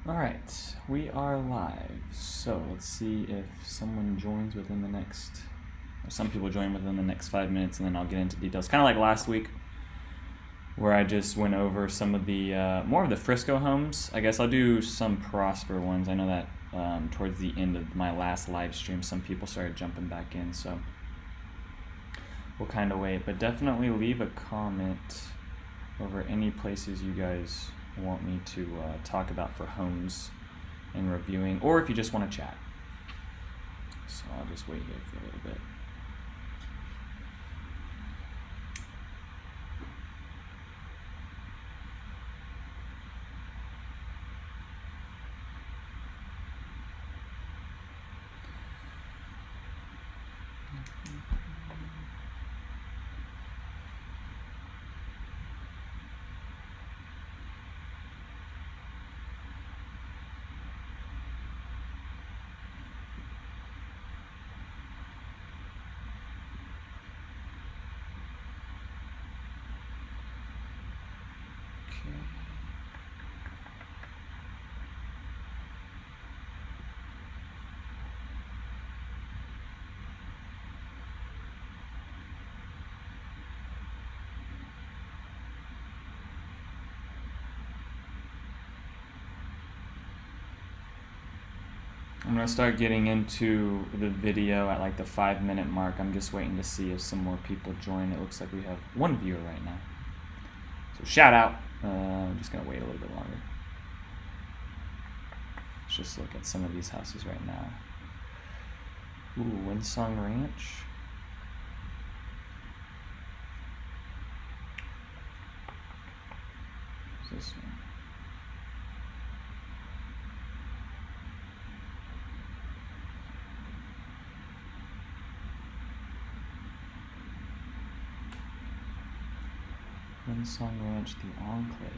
All right, we are live. So let's see if someone joins within the next, or some people join within the next 5 minutes, and then I'll get into details. Kind of like last week, where I just went over some of the more of the Frisco homes. I guess I'll do some Prosper ones. I know that towards the end of my last live stream, some people started jumping back in, so we'll kind of wait. But definitely leave a comment over any places you guys want me to talk about for homes and reviewing, or if you just want to chat. So I'll just wait here for a little bit. I'm going to start getting into the video at like the 5-minute mark. I'm just waiting to see if some more people join. It looks like we have one viewer right now. So shout out. I'm just going to wait a little bit longer. Let's just look at some of these houses right now. Ooh, Windsong Ranch. What's this one? Windsong Ranch, the Enclave.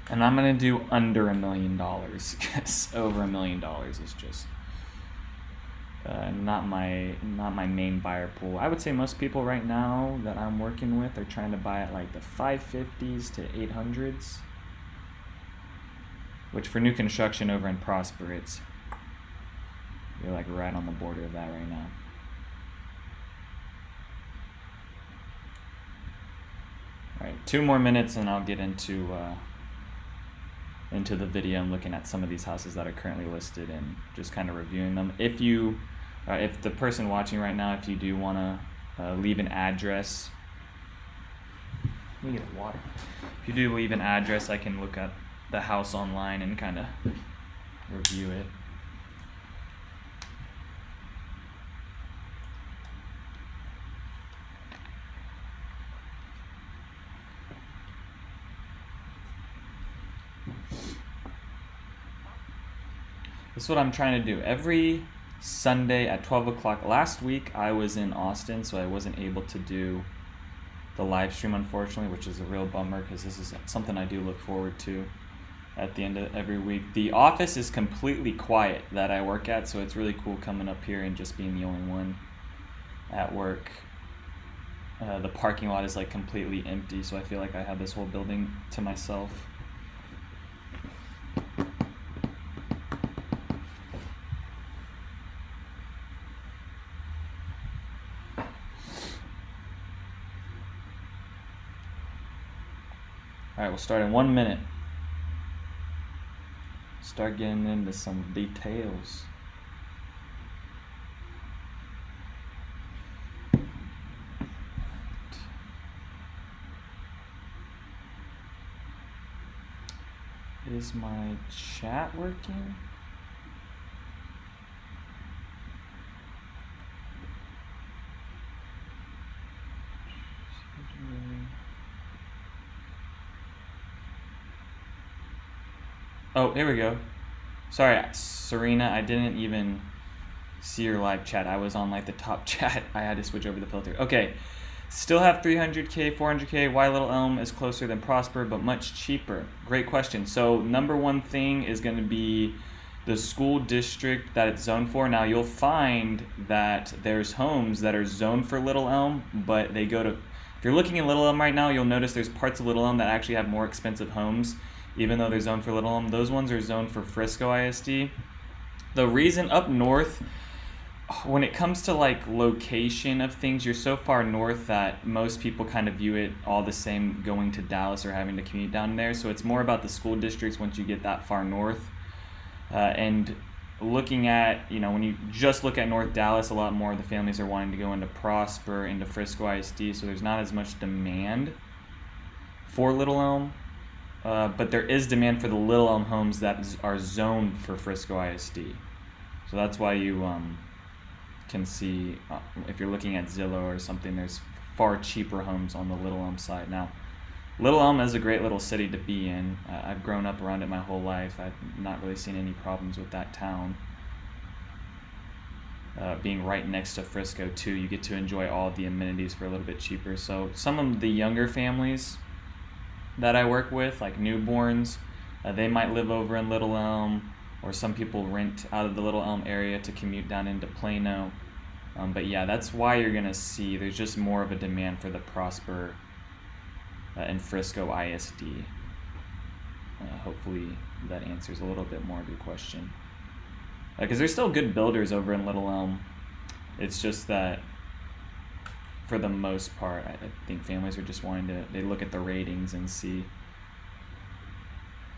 And I'm gonna do under $1 million because over $1 million is just not my main buyer pool. I would say most people right now that I'm working with are trying to buy at like the 550s to 800s, which for new construction over in Prosper, you're like right on the border of that right now. All right, 2 more minutes and I'll get into the video. I'm looking at some of these houses that are currently listed and just kind of reviewing them. If you, if the person watching right now, if you do want to leave an address, let me get water. If you do leave an address, I can look at the house online and kind of review it. This is what I'm trying to do. Every Sunday at 12 o'clock. Last week I was in Austin, so I wasn't able to do the live stream, unfortunately, which is a real bummer because this is something I do look forward to at the end of every week. The office is completely quiet that I work at, so it's really cool coming up here and just being the only one at work. The parking lot is like completely empty, so I feel like I have this whole building to myself. All right, we'll start in 1 minute. Start getting into some details. Is my chat working? Oh, here we go. Sorry, Serena, I didn't even see your live chat. I was on like the top chat. I had to switch over the filter. Okay, still have 300K, 400K. Why Little Elm is closer than Prosper, but much cheaper? Great question. So number one thing is going to be the school district that it's zoned for. Now you'll find that there's homes that are zoned for Little Elm, but they go to If you're looking in Little Elm right now, you'll notice there's parts of Little Elm that actually have more expensive homes, even though they're zoned for Little Elm. Those ones are zoned for Frisco ISD. The reason up north, when it comes to like location of things, you're so far north that most people kind of view it all the same going to Dallas or having to commute down there. So it's more about the school districts once you get that far north. And looking at, when you just look at North Dallas, a lot more of the families are wanting to go into Prosper, into Frisco ISD, so there's not as much demand for Little Elm. But there is demand for the Little Elm homes that are zoned for Frisco ISD. So that's why you can see, if you're looking at Zillow or something, there's far cheaper homes on the Little Elm side. Now, Little Elm is a great little city to be in. I've grown up around it my whole life. I've not really seen any problems with that town. Being right next to Frisco too, you get to enjoy all of the amenities for a little bit cheaper. So some of the younger families that I work with, like newborns, they might live over in Little Elm, or some people rent out of the Little Elm area to commute down into Plano. But yeah, that's why you're gonna see there's just more of a demand for the Prosper and Frisco ISD. Hopefully that answers a little bit more of your question. Because there's still good builders over in Little Elm. It's just that for the most part, I think families are just wanting to, they look at the ratings and see.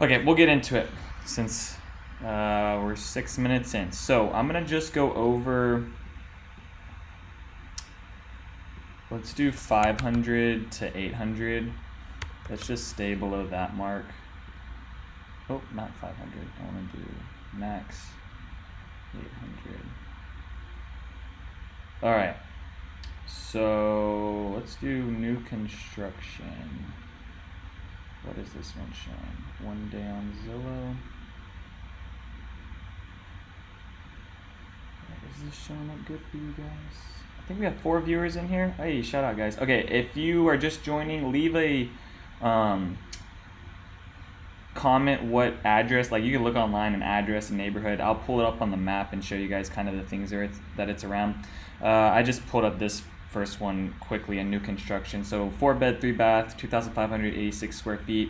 Okay, we'll get into it since we're 6 minutes in. So I'm gonna just go over, let's do 500 to 800. Let's just stay below that mark. Oh, not 500. I want to do max 800. All right. So let's do new construction. What is this one showing? One day on Zillow. Is this showing up good for you guys? I think we have 4 viewers in here. Hey, shout out guys. Okay, if you are just joining, leave a comment what address, like you can look online an address and neighborhood. I'll pull it up on the map and show you guys kind of the things that it's around. I just pulled up this first one quickly, a new construction. So 4-bed, 3-bath, 2,586 square feet.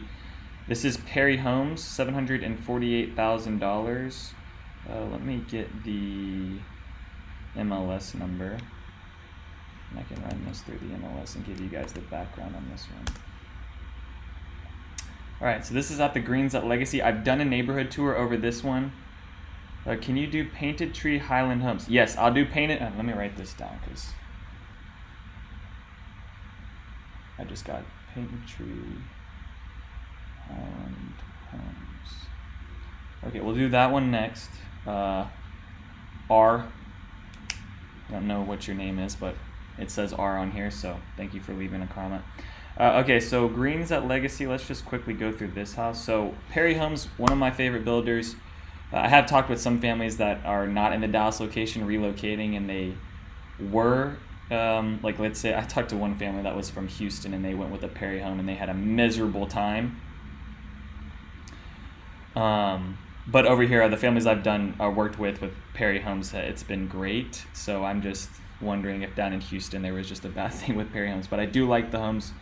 This is Perry Homes, $748,000. Let me get the MLS number. And I can run this through the MLS and give you guys the background on this one. All right, so this is at the Greens at Legacy. I've done a neighborhood tour over this one. Can you do Painted Tree Highland Homes? Yes, I'll do Painted. Let me write this down because I just got Painted Tree Highland Homes. Okay, we'll do that one next. R. I don't know what your name is, but it says R on here, so thank you for leaving a comment. Okay, so Greens at Legacy, let's just quickly go through this house. So Perry Homes, one of my favorite builders. I have talked with some families that are not in the Dallas location relocating, and they were, like let's say, I talked to one family that was from Houston and they went with a Perry home and they had a miserable time. But over here, the families I've done worked with Perry Homes, it's been great. So I'm just wondering if down in Houston there was just a bad thing with Perry Homes. But I do like the homes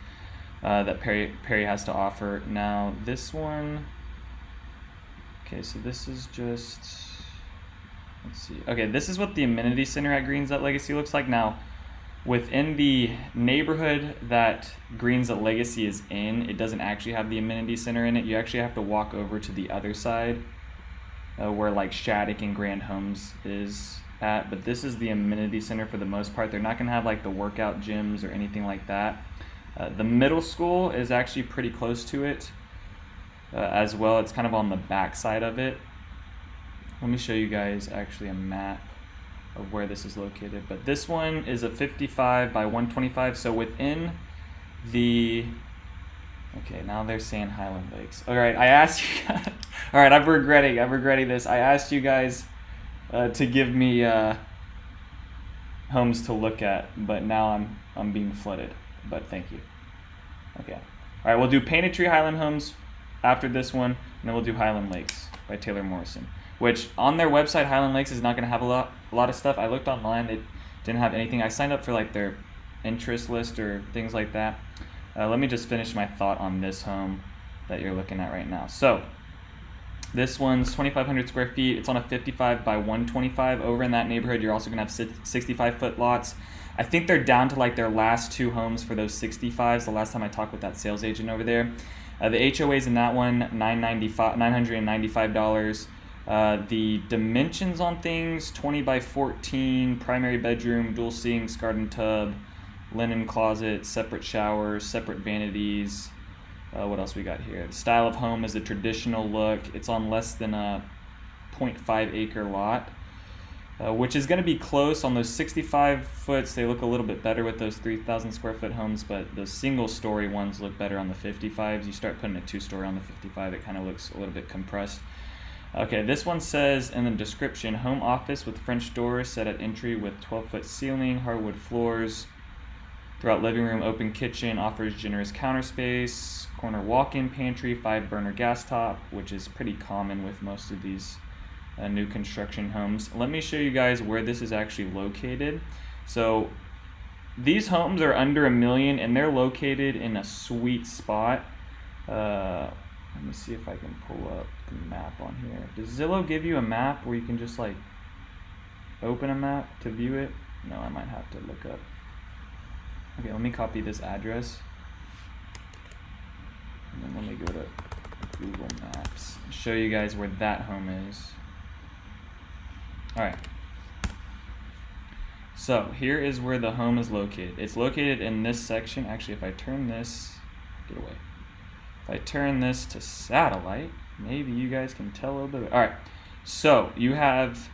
that Perry has to offer. Now this one, okay, so this is just, let's see. Okay, this is what the amenity center at Greens at Legacy looks like. Now, within the neighborhood that Greens at Legacy is in, it doesn't actually have the amenity center in it. You actually have to walk over to the other side where like Shattuck and Grand Homes is at. But this is the amenity center for the most part. They're not going to have like the workout gyms or anything like that. The middle school is actually pretty close to it as well. It's kind of on the back side of it. Let me show you guys actually a map of where this is located. But this one is a 55 by 125. So within the, okay, now they're saying Highland Lakes. All right, I asked you guys, all right, I'm regretting this. I asked you guys to give me homes to look at, but now I'm being flooded. But thank you. Okay. All right, we'll do Painted Tree Highland Homes after this one, and then we'll do Highland Lakes by Taylor Morrison, which on their website, Highland Lakes is not going to have a lot of stuff. I looked online, it didn't have anything. I signed up for like their interest list or things like that. Let me just finish my thought on this home that you're looking at right now. So this one's 2,500 square feet. It's on a 55 by 125. Over in that neighborhood, you're also gonna have 65-foot lots. I think they're down to like their last 2 homes for those 65s. The last time I talked with that sales agent over there. The HOAs in that one, $995. The dimensions on things, 20 by 14, primary bedroom, dual sinks, garden tub, linen closet, separate showers, separate vanities. What else we got here? The style of home is a traditional look. It's on less than a 0.5 acre lot, which is going to be close on those 65 foots. They look a little bit better with those 3,000 square foot homes, but the single story ones look better on the 55s. You start putting a 2-story on the 55, it kind of looks a little bit compressed. Okay, this one says in the description, home office with French doors set at entry with 12-foot ceiling, hardwood floors. Throughout living room, open kitchen, offers generous counter space, corner walk-in pantry, 5-burner gas top, which is pretty common with most of these new construction homes. Let me show you guys where this is actually located. So these homes are under $1 million and they're located in a sweet spot. Let me see if I can pull up the map on here. Does Zillow give you a map where you can just like open a map to view it? No, I might have to look up. Okay, let me copy this address. And then let me go to Google Maps and show you guys where that home is. Alright. So here is where the home is located. It's located in this section. Actually, if I turn this, get away. If I turn this to satellite, maybe you guys can tell a little bit. Alright, so you have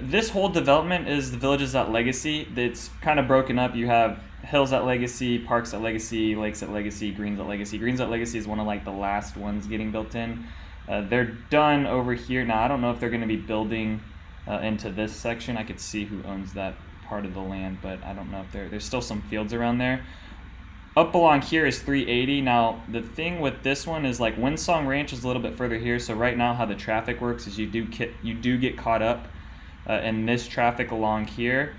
this whole development is the Villages at Legacy. It's kind of broken up. You have Hills at Legacy, Parks at Legacy, Lakes at Legacy, Greens at Legacy. Greens at Legacy is one of like the last ones getting built in. They're done over here. Now I don't know if they're going to be building into this section. I could see who owns that part of the land, but I don't know if there's still some fields around there. Up along here is 380. Now the thing with this one is like Windsong Ranch is a little bit further here. So right now how the traffic works is you do get caught up in this traffic along here.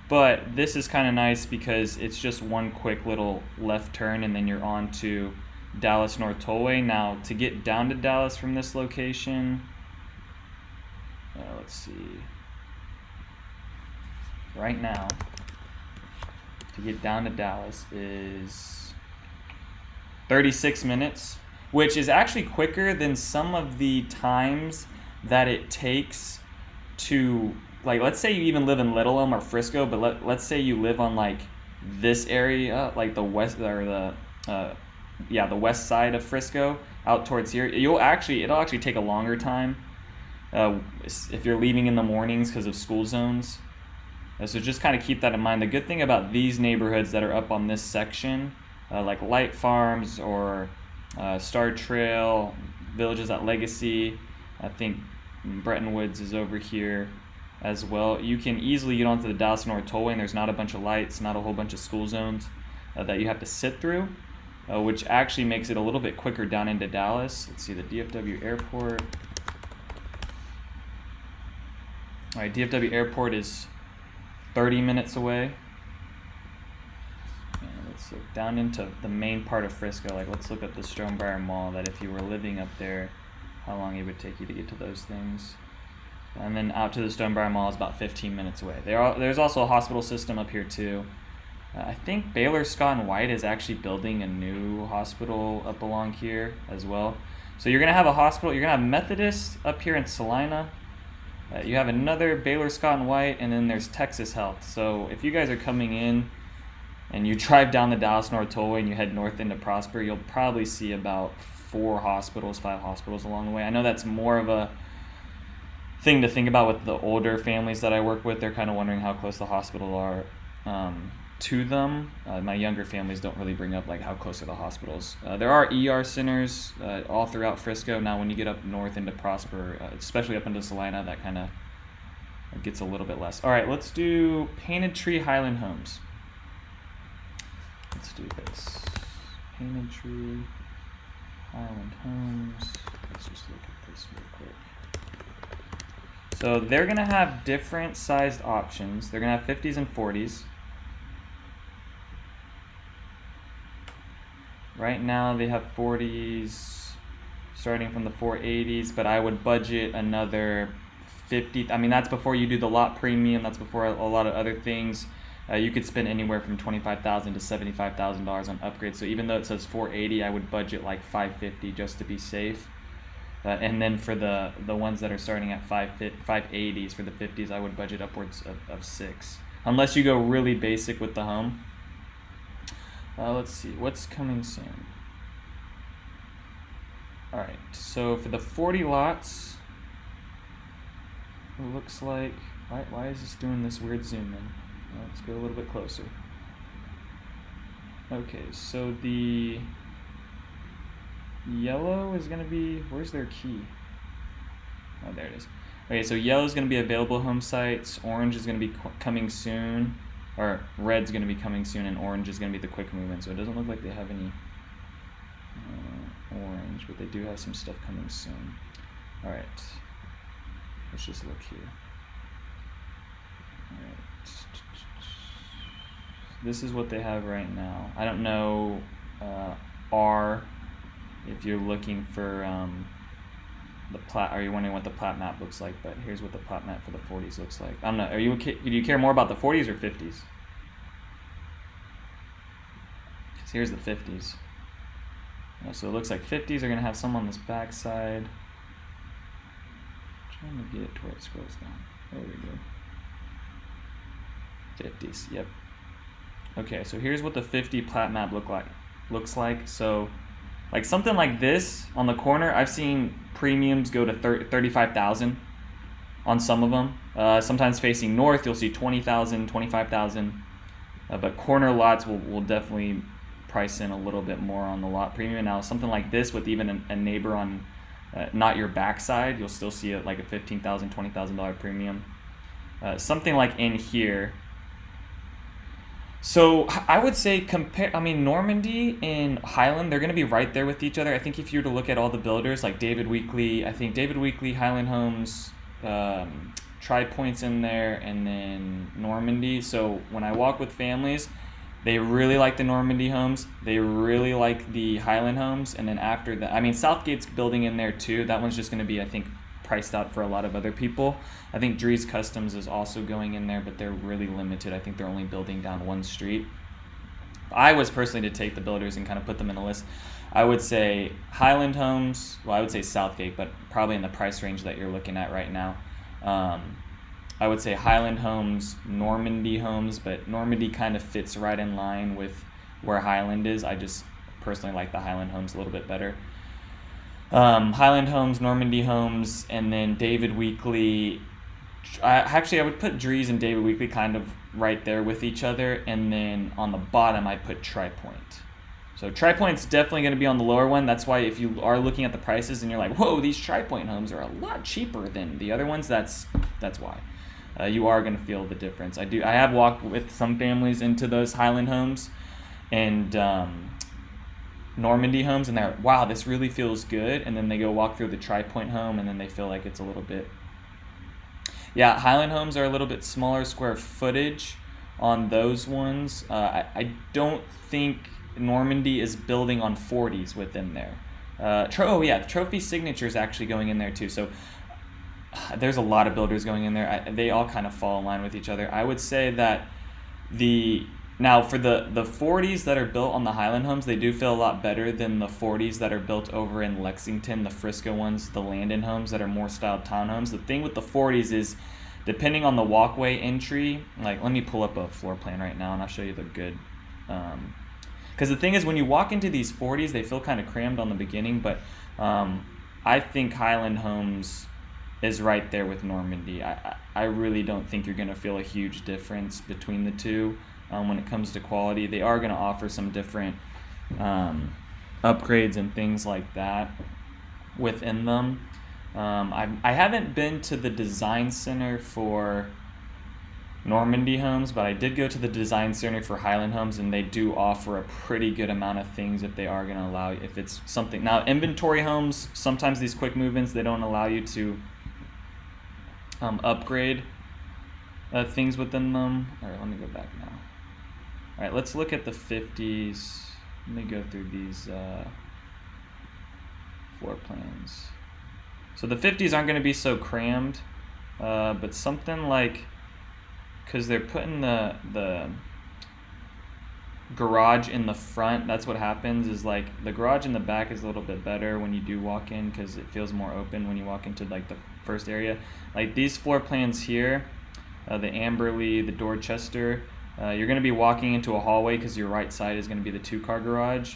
But this is kind of nice because it's just one quick little left turn and then you're on to Dallas North Tollway. Now to get down to Dallas from this location, let's see. Right now, to get down to Dallas is 36 minutes, which is actually quicker than some of the times that it takes to, like, let's say you even live in Little Elm or Frisco, but let's say you live on like this area, like the west or the west side of Frisco out towards here. It'll actually take a longer time if you're leaving in the mornings because of school zones. So just kind of keep that in mind. The good thing about these neighborhoods that are up on this section, like Light Farms or Star Trail, Villages at Legacy, I think Bretton Woods is over here as well. You can easily get onto the Dallas North Tollway and there's not a bunch of lights, not a whole bunch of school zones that you have to sit through, which actually makes it a little bit quicker down into Dallas. Let's see, the DFW Airport. All right, DFW Airport is 30 minutes away. And let's look down into the main part of Frisco. Like, let's look at the Stonebriar Mall, that if you were living up there, how long it would take you to get to those things. And then out to the Stonebriar Mall is about 15 minutes away. There's also a hospital system up here too. I think Baylor Scott & White is actually building a new hospital up along here as well. So you're gonna have a hospital, you're gonna have Methodist up here in Salina. You have another Baylor Scott & White, and then there's Texas Health. So if you guys are coming in and you drive down the Dallas North Tollway and you head north into Prosper, you'll probably see about 5 hospitals along the way. I know that's more of a thing to think about with the older families that I work with. They're kind of wondering how close the hospital are to them. My younger families don't really bring up like how close are the hospitals. There are ER centers all throughout Frisco. Now when you get up north into Prosper, especially up into Salina, that kind of gets a little bit less. All right, let's do Painted Tree Highland Homes. Let's do this. Painted Tree Highland Homes. Let's just look at this real quick. So they're going to have different sized options. They're going to have 50s and 40s. Right now they have 40s starting from the 480s, but I would budget another 50. I mean, that's before you do the lot premium. That's before a lot of other things. You could spend anywhere from $25,000 to $75,000 on upgrades. So even though it says 480, I would budget like 550 just to be safe. And then for the ones that are starting at 580s, for the 50s, I would budget upwards of 6. Unless you go really basic with the home. Let's see, what's coming soon? Alright, so for the 40 lots, it looks like, why is this doing this weird zoom in? Let's go a little bit closer. Okay, so the yellow is going to be, where's their key? Oh, there it is. Okay, so yellow is going to be available home sites, orange is going to be coming soon, or red's going to be coming soon, and orange is going to be the quick move-in. So it doesn't look like they have any orange, but they do have some stuff coming soon. Alright, let's just look here. Alright. This is what they have right now. I don't know if you're looking for the plat, or you're wondering what the plat map looks like, but here's what the plat map for the 40s looks like. I don't know, do you care more about the 40s or 50s? Because here's the 50s. So it looks like 50s are going to have some on this back side. Trying to get it to where it scrolls down. There we go. 50s, yep. Okay, so here's what the 50 plat map looks like. So like something like this on the corner, I've seen premiums go to 35,000 on some of them. Sometimes facing north, you'll see 20,000, 25,000. But corner lots will definitely price in a little bit more on the lot premium. Now something like this with even a neighbor on not your backside, you'll still see like a $15,000, $20,000 premium. Something like in here. So I would say Normandy and Highland, they're going to be right there with each other. I think if you were to look at all the builders like David Weekley, I think David Weekley, Highland Homes, Tri Points in there, and then Normandy. So when I walk with families, they really like the Normandy homes. They really like the Highland homes. And then after that, I mean, Southgate's building in there too. That one's just going to be, I think, priced out for a lot of other people. I think Drees Customs is also going in there, but they're really limited. I think they're only building down one street. I was personally to take the builders and kind of put them in a list. I would say Highland Homes, well, I would say Southgate, but probably in the price range that you're looking at right now. I would say Highland Homes, Normandy Homes, but Normandy kind of fits right in line with where Highland is. I just personally like the Highland Homes a little bit better. Highland Homes, Normandy Homes, and then David Weekley. I would put Drees and David Weekley kind of right there with each other, and then on the bottom I put Tri Point. So Tri Point's definitely going to be on the lower one. That's why if you are looking at the prices and you're like, whoa, these Tri Point homes are a lot cheaper than the other ones, that's why. You are going to feel the difference. I have walked with some families into those Highland homes and Normandy homes, and they're like, wow, this really feels good. And then they go walk through the Tri Point home, and then they feel like it's a little bit. Yeah, Highland homes are a little bit smaller square footage on those ones. I don't think Normandy is building on 40s within there. Trophy Signature is actually going in there too. So there's a lot of builders going in there. They all kind of fall in line with each other. I would say that now for the 40s that are built on the Highland homes, they do feel a lot better than the 40s that are built over in Lexington, the Frisco ones, the Landon homes that are more styled townhomes. The thing with the 40s is, depending on the walkway entry, like let me pull up a floor plan right now and I'll show you the good. Because the thing is, when you walk into these 40s, they feel kind of crammed on the beginning, but I think Highland homes is right there with Normandy. I really don't think you're going to feel a huge difference between the two when it comes to quality. They are going to offer some different upgrades and things like that within them. I haven't been to the design center for Normandy homes, but I did go to the design center for Highland homes, and they do offer a pretty good amount of things if they are going to allow you, if it's something. Now, inventory homes, sometimes these quick move-ins, they don't allow you to upgrade things within them. All right, let me go back now. All right, let's look at the 50s. let me go through these floor plans. So the 50s aren't going to be so crammed, but something like, because they're putting the garage in the front, that's what happens, is like the garage in the back is a little bit better when you do walk in because it feels more open when you walk into like the first area. Like these floor plans here, the Amberley, the Dorchester, you're going to be walking into a hallway because your right side is going to be the 2-car garage.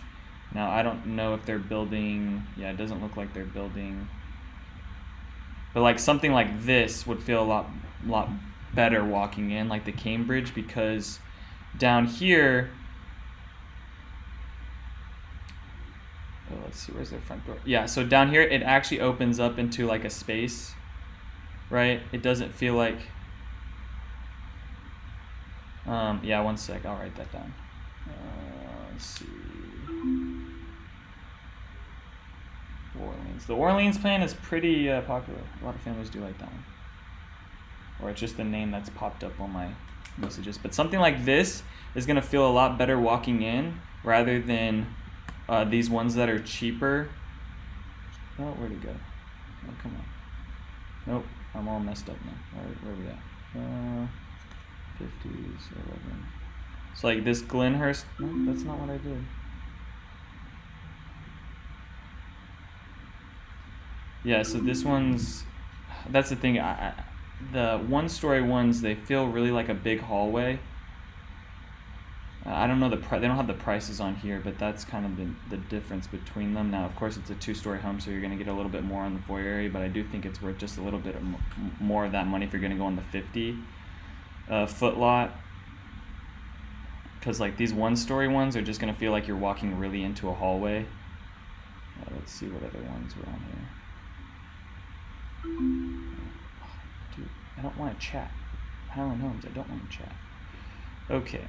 Now I don't know if they're building, yeah, it doesn't look like they're building, but like something like this would feel a lot better walking in, like the Cambridge, because down here, oh, let's see, where's their front door? Yeah, so down here it actually opens up into like a space, right? It doesn't feel like, yeah, one sec, I'll write that down. Let's see. Orleans. The Orleans plan is pretty popular. A lot of families do like that one. Or it's just the name that's popped up on my messages. But something like this is going to feel a lot better walking in rather than these ones that are cheaper. Oh, where'd it go? Oh, come on. Nope, I'm all messed up now. Where are we at? 50s, 11. So like this Glenhurst, no, that's not what I did. Yeah, so this one's, that's the thing, the 1-story ones, they feel really like a big hallway. I don't know they don't have the prices on here, but that's kind of the difference between them. Now, of course, it's a 2-story home, so you're going to get a little bit more on the foyer area, but I do think it's worth just a little bit more of that money if you're going to go on the 50-foot lot. Because like these 1-story ones are just going to feel like you're walking really into a hallway. Let's see what other ones were on here. Dude, I don't want to chat. Highland Homes, I don't want to chat. Okay.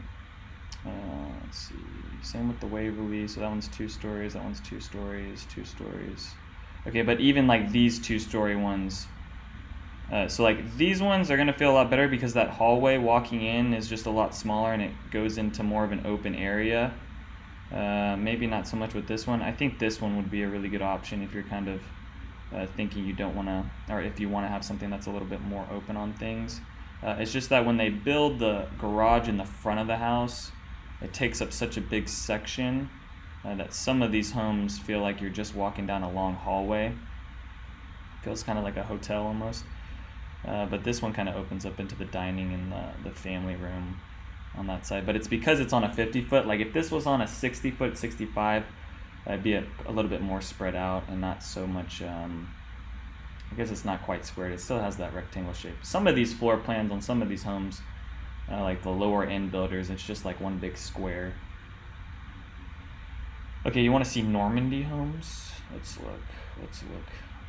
Let's see. Same with the Waverly. So that one's 2 stories. That one's 2 stories. 2 stories. Okay, but even like these 2-story ones. So like these ones are gonna feel a lot better because that hallway walking in is just a lot smaller and it goes into more of an open area. Maybe not so much with this one. I think this one would be a really good option if you're kind of thinking you don't want to, or if you want to have something that's a little bit more open on things. It's just that when they build the garage in the front of the house, it takes up such a big section that some of these homes feel like you're just walking down a long hallway. Feels kind of like a hotel almost. But this one kind of opens up into the dining and the family room on that side. But it's because it's on a 50-foot. Like if this was on a 60-foot, 65, it'd be a little bit more spread out and not so much, I guess it's not quite squared. It still has that rectangle shape. Some of these floor plans on some of these homes, like the lower end builders, it's just like one big square. Okay, you want to see Normandy homes? Let's look.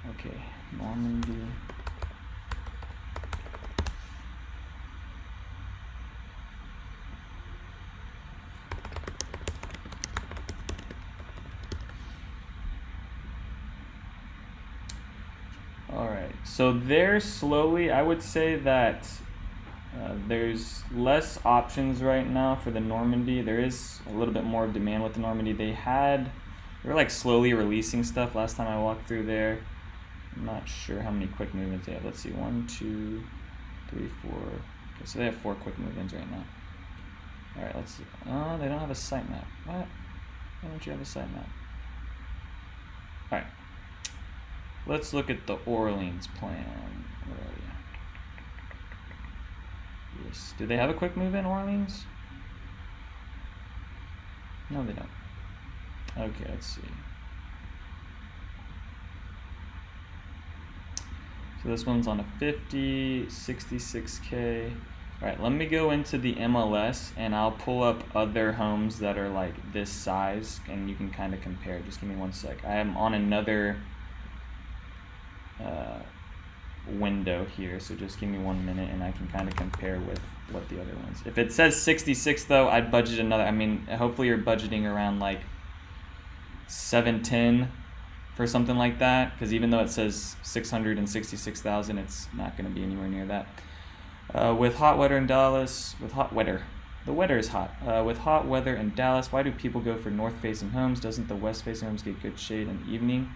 Okay, Normandy. Alright, so there slowly, I would say that there's less options right now for the Normandy. There is a little bit more demand with the Normandy. They were like slowly releasing stuff last time I walked through there. I'm not sure how many quick movements they have. Let's see, 1, 2, 3, 4. Okay, so they have 4 quick movements right now. Alright, let's see. Oh, they don't have a site map. What? Why don't you have a site map? Alright. Let's look at the Orleans plan. Where are you? Yes. Do they have a quick move in Orleans? No, they don't. Okay, let's see. So this one's on a 50, 66K. All right, let me go into the MLS and I'll pull up other homes that are like this size and you can kind of compare. Just give me one sec. I am on another window here, so just give me 1 minute and I can kind of compare with what the other ones. If it says 66 though, I'd budget another. I mean, hopefully you're budgeting around like 710 for something like that, because even though it says 666,000, it's not going to be anywhere near that. With hot weather in Dallas, with hot weather The weather is hot. With hot weather in Dallas, why do people go for north-facing homes? Doesn't the west-facing homes get good shade in the evening?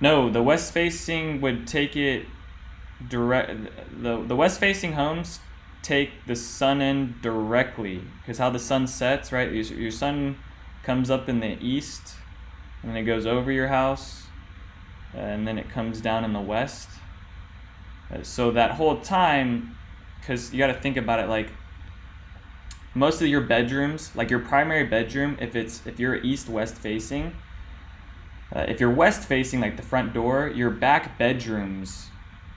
No, the west-facing would take it direct. The west-facing homes take the sun in directly, because how the sun sets, right? Your sun comes up in the east, and then it goes over your house, and then it comes down in the west. So that whole time, because you got to think about it, like most of your bedrooms, like your primary bedroom, if you're east-west facing, if you're west facing, like the front door, your back bedrooms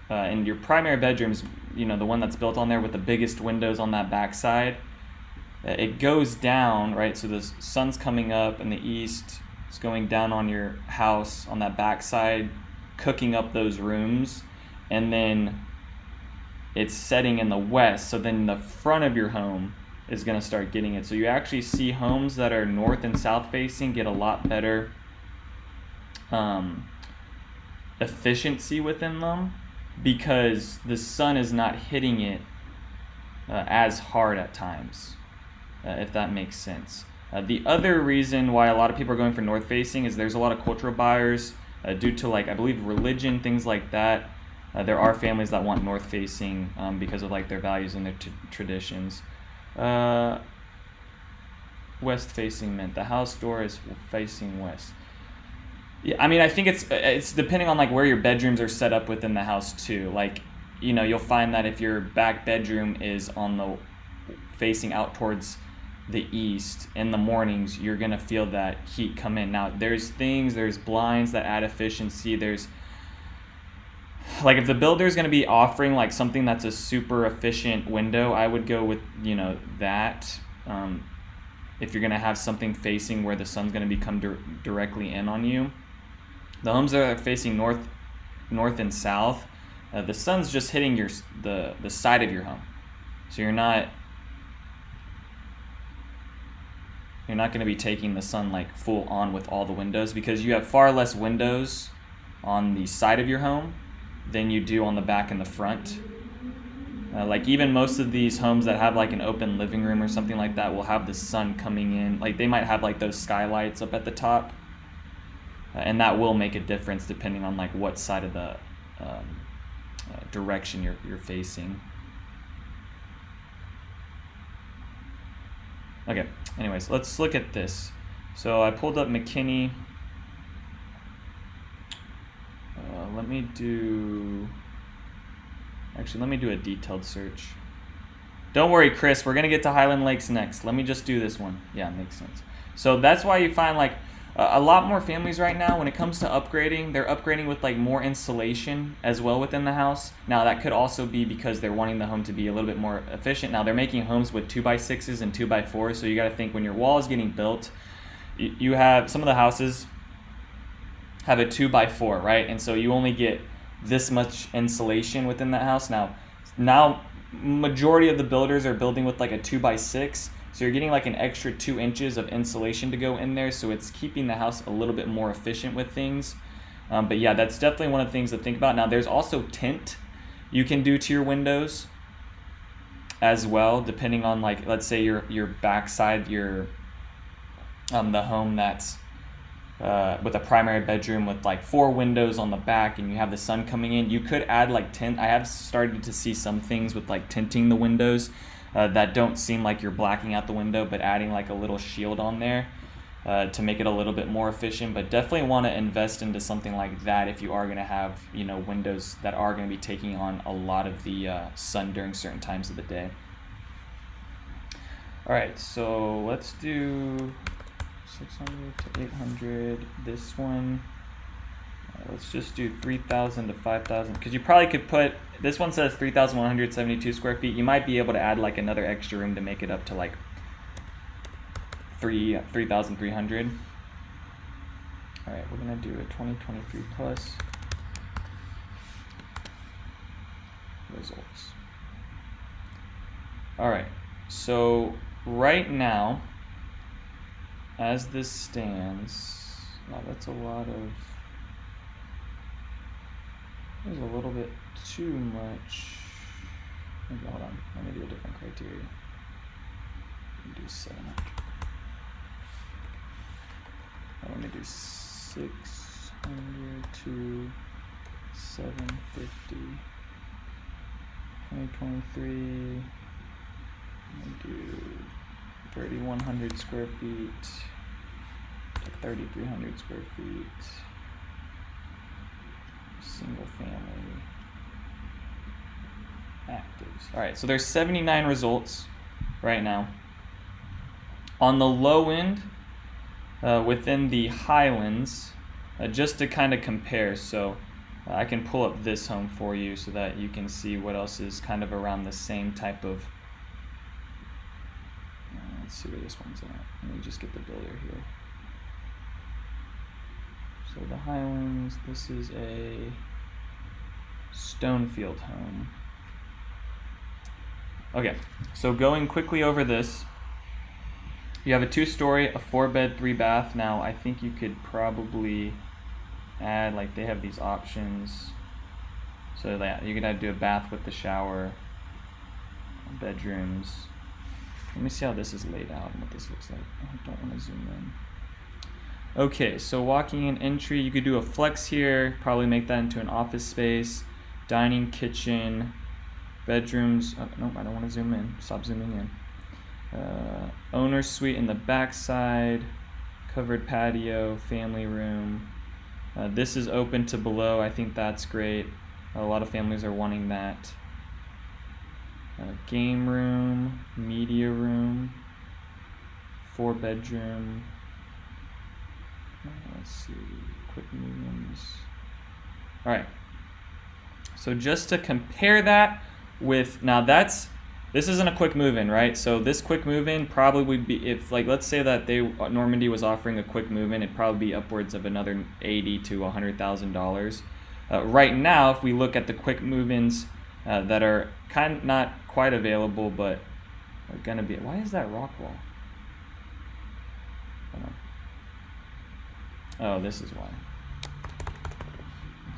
and your primary bedrooms, you know, the one that's built on there with the biggest windows on that back side, it goes down, right? So the sun's coming up in the east, it's going down on your house on that back side, cooking up those rooms, and then it's setting in the west, so then the front of your home is going to start getting it. So you actually see homes that are north and south facing get a lot better efficiency within them, because the sun is not hitting it as hard at times, if that makes sense. The other reason why a lot of people are going for north facing is there's a lot of cultural buyers due to, like, I believe religion, things like that. There are families that want north facing because of like their values and their traditions. West facing meant the house door is facing west. Yeah, I mean, I think it's depending on like where your bedrooms are set up within the house too. Like, you know, you'll find that if your back bedroom is on the facing out towards the east in the mornings, you're gonna feel that heat come in. Now there's blinds that add efficiency. There's like, if the builder is going to be offering like something that's a super efficient window, I would go with, you know, that. If you're going to have something facing where the sun's going to be directly in on you. The homes that are facing north and south, the sun's just hitting the side of your home. So you're not going to be taking the sun like full on with all the windows, because you have far less windows on the side of your home than you do on the back and the front. Like even most of these homes that have like an open living room or something like that will have the sun coming in. Like they might have like those skylights up at the top, and that will make a difference depending on like what side of the direction you're facing. Okay, anyways, let's look at this. So I pulled up McKinney. Let me do a detailed search. Don't worry, Chris, we're gonna get to Highland Lakes next. Let me just do this one. Yeah, makes sense. So that's why you find like a lot more families right now, when it comes to upgrading, they're upgrading with like more insulation as well within the house. Now that could also be because they're wanting the home to be a little bit more efficient. Now they're making homes with 2x6s and 2x4s, so you got to think when your wall is getting built, you have some of the houses have a 2x4, right? And so you only get this much insulation within that house. Now majority of the builders are building with like a 2x6, so you're getting like an extra 2 inches of insulation to go in there, so it's keeping the house a little bit more efficient with things. But yeah, that's definitely one of the things to think about. Now there's also tint you can do to your windows as well, depending on like, let's say your backside, the home that's with a primary bedroom with like 4 windows on the back and you have the sun coming in, you could add like tint. I have started to see some things with like tinting the windows that don't seem like you're blacking out the window, but adding like a little shield on there to make it a little bit more efficient. But definitely want to invest into something like that if you are going to have, you know, windows that are going to be taking on a lot of the sun during certain times of the day. All right, so let's do 600 to 800. This one, let's just do 3,000 to 5,000, because you probably could put, this one says 3,172 square feet. You might be able to add like another extra room to make it up to like 3,300. All right, we're gonna do a 2023 plus results. All right, so right now, as this stands, wow, that's a lot of, there's a little bit too much. Maybe, hold on, let me do a different criteria. Let me do 7. Let me do 600 to 750. 2023. Let me do 3,100 square feet to 3,300 square feet. Single family. Actives. All right, so there's 79 results right now. On the low end, within the Highlands, just to kind of compare, so I can pull up this home for you so that you can see what else is kind of around the same type of, let's see where this one's at. Let me just get the builder here. So the Highlands, this is a Stonefield home. Okay, so going quickly over this, you have a 2-story, a 4-bed, 3-bath. Now I think you could probably add, like, they have these options, so that you could do a bath with the shower, bedrooms. Let me see how this is laid out and what this looks like. I don't want to zoom in. Okay, so walking in entry, you could do a flex here, probably make that into an office space, dining, kitchen, bedrooms. Oh, no, I don't want to zoom in. Stop zooming in. Owner's suite in the back side, covered patio, family room. This is open to below. I think that's great. A lot of families are wanting that. Game room, media room, 4-bedroom. Let's see, quick move-ins. All right. So just to compare that with, now this isn't a quick move-in, right? So this quick move-in probably would be, if, like, let's say that Normandy was offering a quick move-in, it'd probably be upwards of another $80,000 to $100,000. Right now, if we look at the quick move-ins that are kind of not quite available, but are gonna be, why is that rock wall? Hold on. Oh, this is why.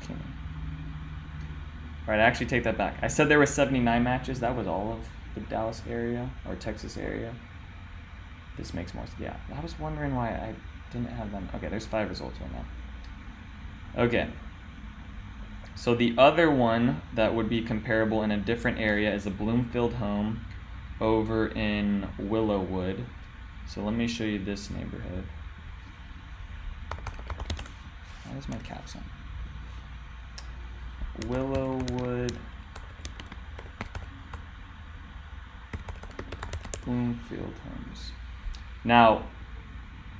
Okay. All right, I actually take that back. I said there were 79 matches. That was all of the Dallas area or Texas area. This makes more sense. Yeah, I was wondering why I didn't have them. Okay, there's 5 results right now. Okay. So the other one that would be comparable in a different area is a Bloomfield home over in Willowwood. So let me show you this neighborhood. Why is my caps on? Willowwood, Bloomfield homes. Now,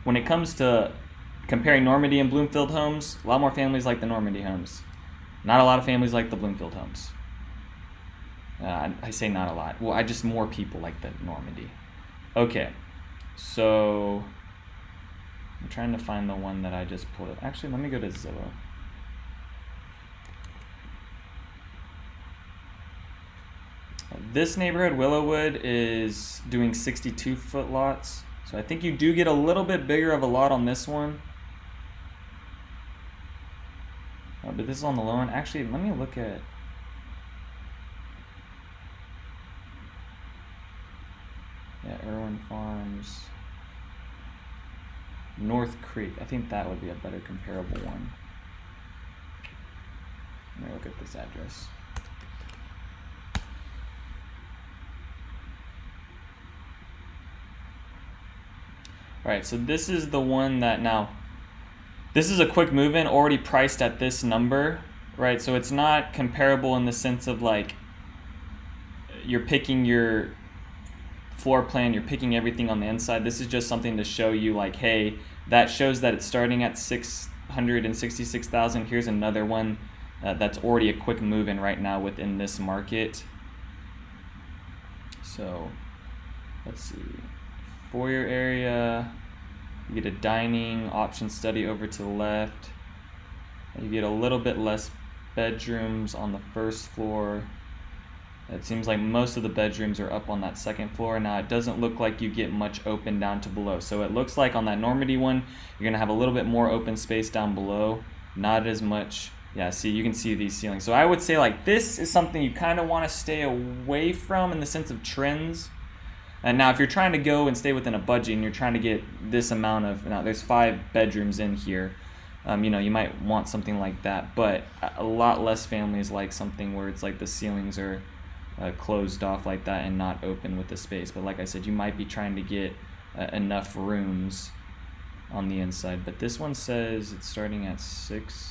when it comes to comparing Normandy and Bloomfield homes, a lot more families like the Normandy homes. Not a lot of families like the Bloomfield homes. I say not a lot. Well, just more people like the Normandy. Okay, so I'm trying to find the one that I just pulled up. Actually, let me go to Zillow. This neighborhood, Willowwood, is doing 62-foot lots. So I think you do get a little bit bigger of a lot on this one. But this is on the low end. Actually, let me look at... Yeah, Irwin Farms. North Creek. I think that would be a better comparable one. Let me look at this address. All right, so this is the one that now, this is a quick move-in already priced at this number, right? So it's not comparable in the sense of, like, you're picking your floor plan, you're picking everything on the inside. This is just something to show you, like, hey, that shows that it's starting at $666,000. Here's another one that's already a quick move-in right now within this market. So let's see. Foyer area, you get a dining option study over to the left. You get a little bit less bedrooms on the first floor. It seems like most of the bedrooms are up on that second floor. Now it doesn't look like you get much open down to below. So it looks like on that Normandy one, you're gonna have a little bit more open space down below, not as much Yeah, see, you can see these ceilings. So I would say like this is something you kind of want to stay away from in the sense of trends. And now if you're trying to go and stay within a budget and you're trying to get this amount of, now there's 5 bedrooms in here, you know, you might want something like that, but a lot less families like something where it's like the ceilings are closed off like that and not open with the space. But like I said, you might be trying to get enough rooms on the inside. But this one says it's starting at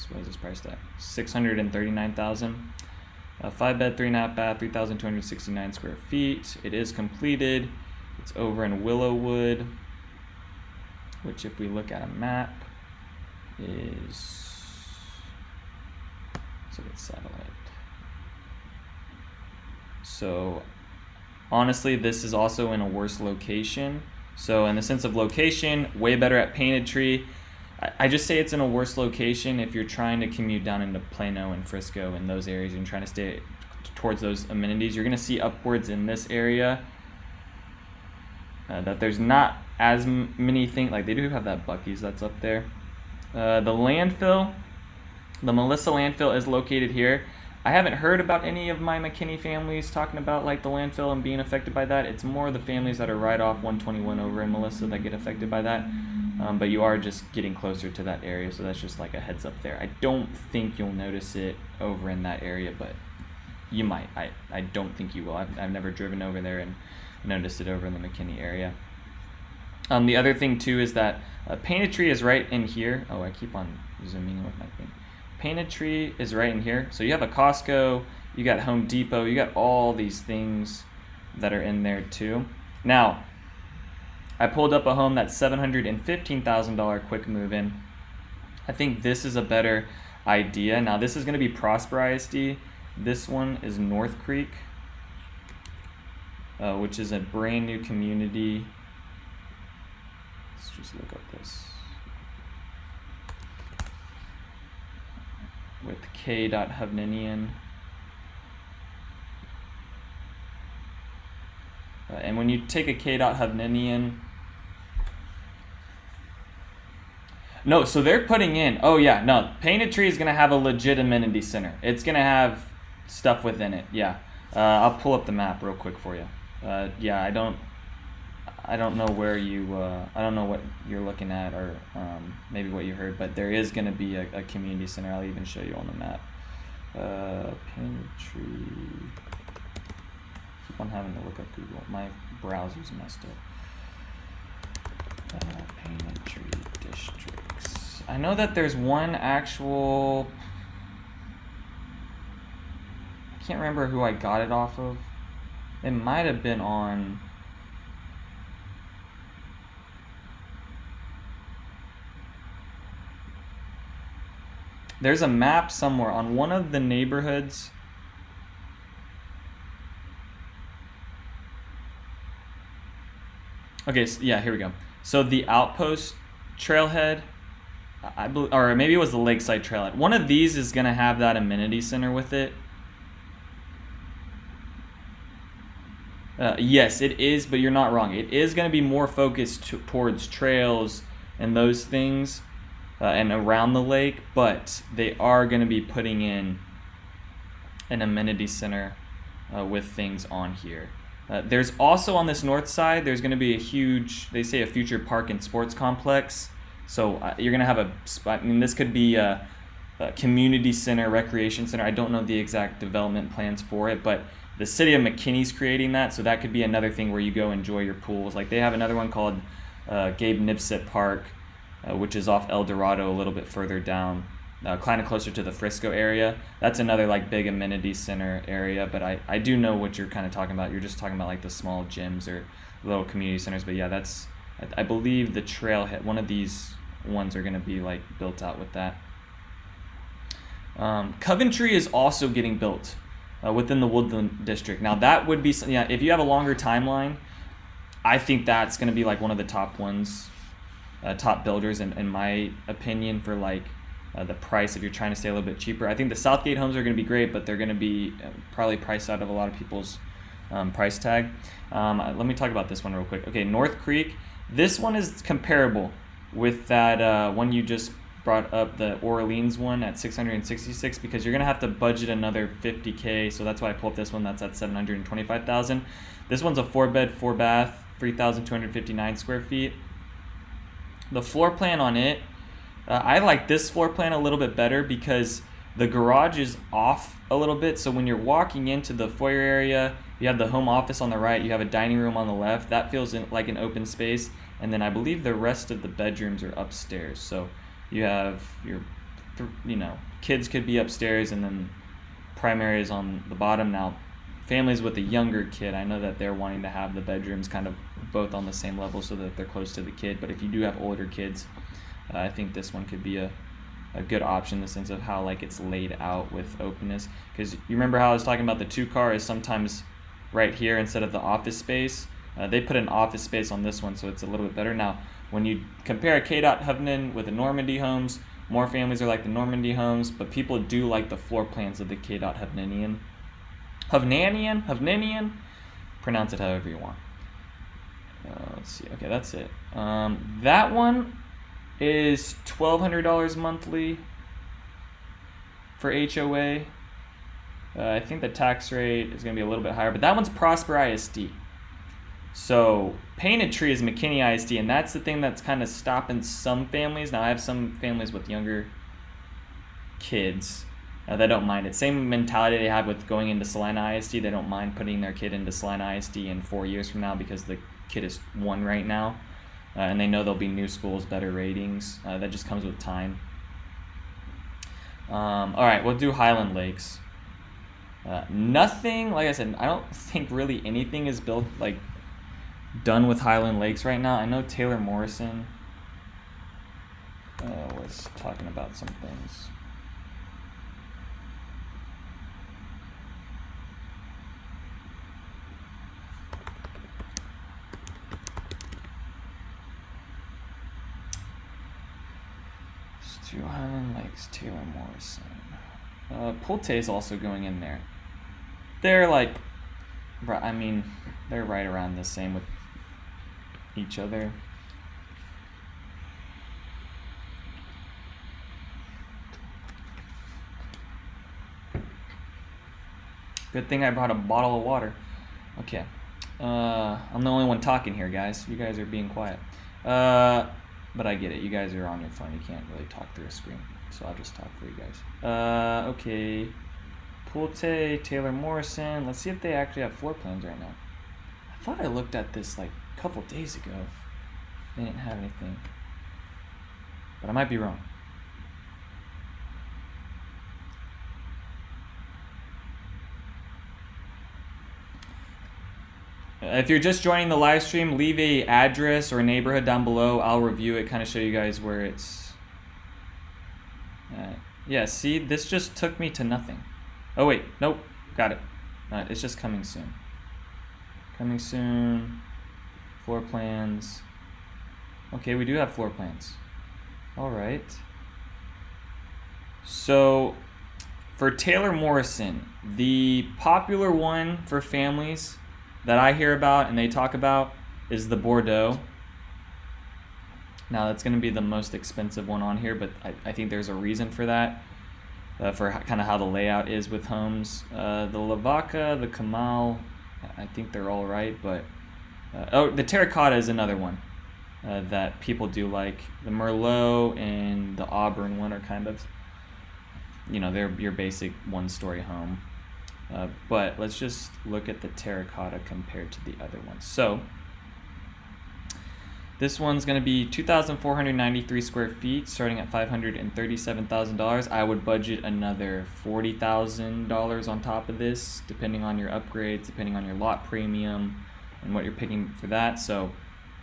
what is this priced at? $639,000. 5-bed, 3.5 bath, 3,269 square feet. It is completed. It's over in Willowwood, which if we look at a map is, let's look at satellite. So honestly, this is also in a worse location. So in the sense of location, way better at Painted Tree. I just say it's in a worse location if you're trying to commute down into Plano and Frisco and those areas and trying to stay towards those amenities. You're going to see upwards in this area that there's not as many things. Like they do have that Buc-ee's that's up there. The landfill, the Melissa landfill is located here. I haven't heard about any of my McKinney families talking about like the landfill and being affected by that. It's more the families that are right off 121 over in Melissa that get affected by that. But you are just getting closer to that area, so that's just like a heads up there. I don't think you'll notice it over in that area, but you might. I don't think you will. I've never driven over there and noticed it over in the McKinney area. The other thing too is that Painted Tree is right in here. Oh, I keep on zooming in with my thing. Painted Tree is right in here. So you have a Costco, you got Home Depot, you got all these things that are in there too. Now, I pulled up a home that's $715,000 quick move-in. I think this is a better idea. Now this is going to be Prosper ISD. This one is North Creek, which is a brand new community. Let's just look up this. With K.Hovnanian. And when you take a K.Hovnanian, no, so they're putting in, oh yeah, no, Painted Tree is going to have a legit amenity center. It's going to have stuff within it, yeah. I'll pull up the map real quick for you. Yeah, I don't know where you, I don't know what you're looking at or maybe what you heard, but there is going to be a community center. I'll even show you on the map. Painted Tree. Keep on having to look up Google. My browser's messed up. Painted Tree districts. I know that there's one actual, I can't remember who I got it off of. It might have been on, there's a map somewhere on one of the neighborhoods. Okay, so yeah, here we go. So the Outpost Trailhead, I believe, or maybe it was the Lakeside Trailhead. One of these is gonna have that amenity center with it. Yes, it is, but you're not wrong. It is gonna be more focused towards trails and those things. And around the lake, but they are going to be putting in an amenity center with things on here. There's also on this north side, there's going to be a huge, they say a future park and sports complex. So you're going to have a spot, I mean, this could be a community center, recreation center. I don't know the exact development plans for it, but the city of McKinney's creating that, so that could be another thing where you go enjoy your pools. Like they have another one called Gabe Nipsett Park, which is off El Dorado a little bit further down, kind of closer to the Frisco area. That's another like big amenity center area, but I do know what you're kind of talking about. You're just talking about like the small gyms or little community centers, but yeah, that's, I believe the trailhead, one of these ones are going to be like built out with that. Coventry is also getting built within the Woodland District. Now that would be, yeah, if you have a longer timeline, I think that's going to be like one of the top ones. Top builders in my opinion for like the price if you're trying to stay a little bit cheaper. I think the Southgate homes are going to be great, but they're going to be probably priced out of a lot of people's price tag. Let me talk about this one real quick. Okay, North Creek. This one is comparable with that one you just brought up the Orleans one at 666 because you're gonna have to budget another 50K. So that's why I pulled this one. That's at 725,000. This one's a 4-bed, 4-bath, 3,259 square feet. The floor plan on it, I like this floor plan a little bit better because the garage is off a little bit. So when you're walking into the foyer area, you have the home office on the right, you have a dining room on the left. That feels like an open space. And then I believe the rest of the bedrooms are upstairs. So you have your, kids could be upstairs and then primary is on the bottom. Now, families with a younger kid, I know that they're wanting to have the bedrooms kind of both on the same level so that they're close to the kid. But if you do have older kids, I think this one could be a good option in the sense of how like it's laid out with openness. Because you remember how I was talking about the 2-car is sometimes right here instead of the office space. They put an office space on this one, so it's a little bit better. Now, when you compare a K-Dot Hovnanian with the Normandy homes, more families are like the Normandy homes, but people do like the floor plans of the K-Dot Hovnanian. Hovnanian, pronounce it however you want. Let's see. Okay, that's it. That one is $1,200 monthly for HOA. I think the tax rate is going to be a little bit higher, but that one's Prosper ISD. So Painted Tree is McKinney ISD, and that's the thing that's kind of stopping some families. Now I have some families with younger kids that don't mind it. Same mentality they have with going into Salina ISD. They don't mind putting their kid into Salina ISD in 4 years from now because the kid is 1 right now. And they know there'll be new schools, better ratings. That just comes with time. All right, we'll do Highland Lakes. Nothing, like I said, I don't think really anything is built, like, done with Highland Lakes right now. I know Taylor Morrison was talking about some things. To Highland Lakes, Taylor Morrison. Pulte is also going in there. They're like, I mean, they're right around the same with each other. Good thing I brought a bottle of water. Okay. I'm the only one talking here, guys. You guys are being quiet. But I get it. You guys are on your phone. You can't really talk through a screen. So I'll just talk for you guys. Okay. Pulte, Taylor Morrison. Let's see if they actually have floor plans right now. I thought I looked at this like a couple days ago. They didn't have anything. But I might be wrong. If you're just joining the live stream, leave a address or a neighborhood down below. I'll review it, kind of show you guys where it's. Yeah, see, this just took me to nothing. Oh wait, nope, got it. It's just coming soon. Coming soon. Floor plans. Okay, we do have floor plans. All right. So, for Taylor Morrison, the popular one for families that I hear about and they talk about is the Bordeaux. Now that's going to be the most expensive one on here, but I think there's a reason for that, for kind of how the layout is with homes. The Lavaca, the Kamal, I think they're all right, but oh, the Terracotta is another one that people do like. The Merlot and the Auburn one are kind of, they're your basic one-story home. But let's just look at the Terracotta compared to the other ones. So this one's going to be 2,493 square feet, starting at $537,000. I would budget another $40,000 on top of this, depending on your upgrades, depending on your lot premium, and what you're picking for that. So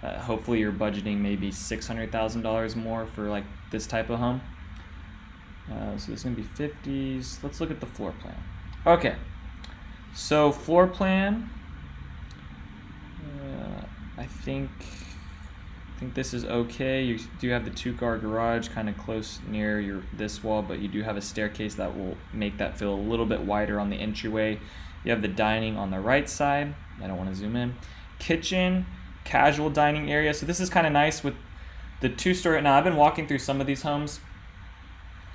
hopefully you're budgeting maybe $600,000 more for like this type of home. So this is going to be 50s. Let's look at the floor plan. Okay, so floor plan. I think this is okay. You do have the 2-car garage kind of close near this wall, but you do have a staircase that will make that feel a little bit wider on the entryway. You have the dining on the right side. I don't want to zoom in. Kitchen, casual dining area. So this is kind of nice with the 2-story. Now I've been walking through some of these homes,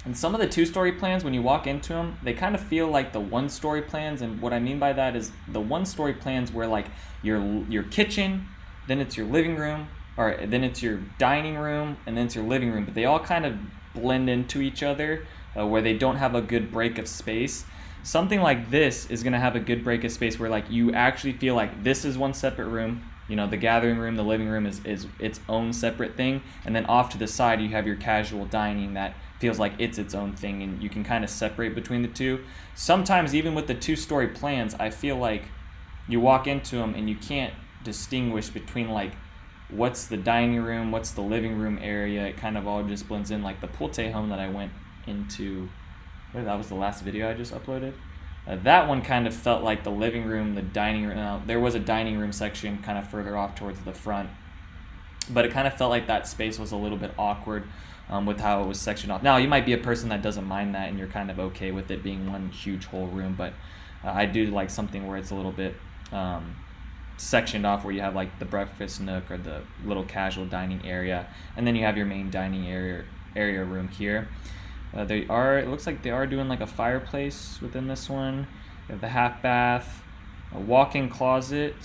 And some of the 2-story plans, when you walk into them, they kind of feel like the 1-story plans. And what I mean by that is the 1-story plans where like your kitchen, then it's your living room, or then it's your dining room, and then it's your living room. But they all kind of blend into each other where they don't have a good break of space. Something like this is going to have a good break of space where like you actually feel like this is one separate room. You know, the gathering room, the living room is its own separate thing. And then off to the side, you have your casual dining that feels like it's its own thing, and you can kind of separate between the two. Sometimes even with the 2-story plans, I feel like you walk into them and you can't distinguish between like what's the dining room, what's the living room area. It kind of all just blends in. Like the Pulte home that I went into, that was the last video I just uploaded. That one kind of felt like the living room, the dining room. There was a dining room section kind of further off towards the front, but it kind of felt like that space was a little bit awkward with how it was sectioned off. Now, you might be a person that doesn't mind that and you're kind of okay with it being one huge whole room, but I do like something where it's a little bit sectioned off, where you have like the breakfast nook or the little casual dining area, and then you have your main dining area room here. It looks like they are doing like a fireplace within this one. You have the half bath, a walk-in closet,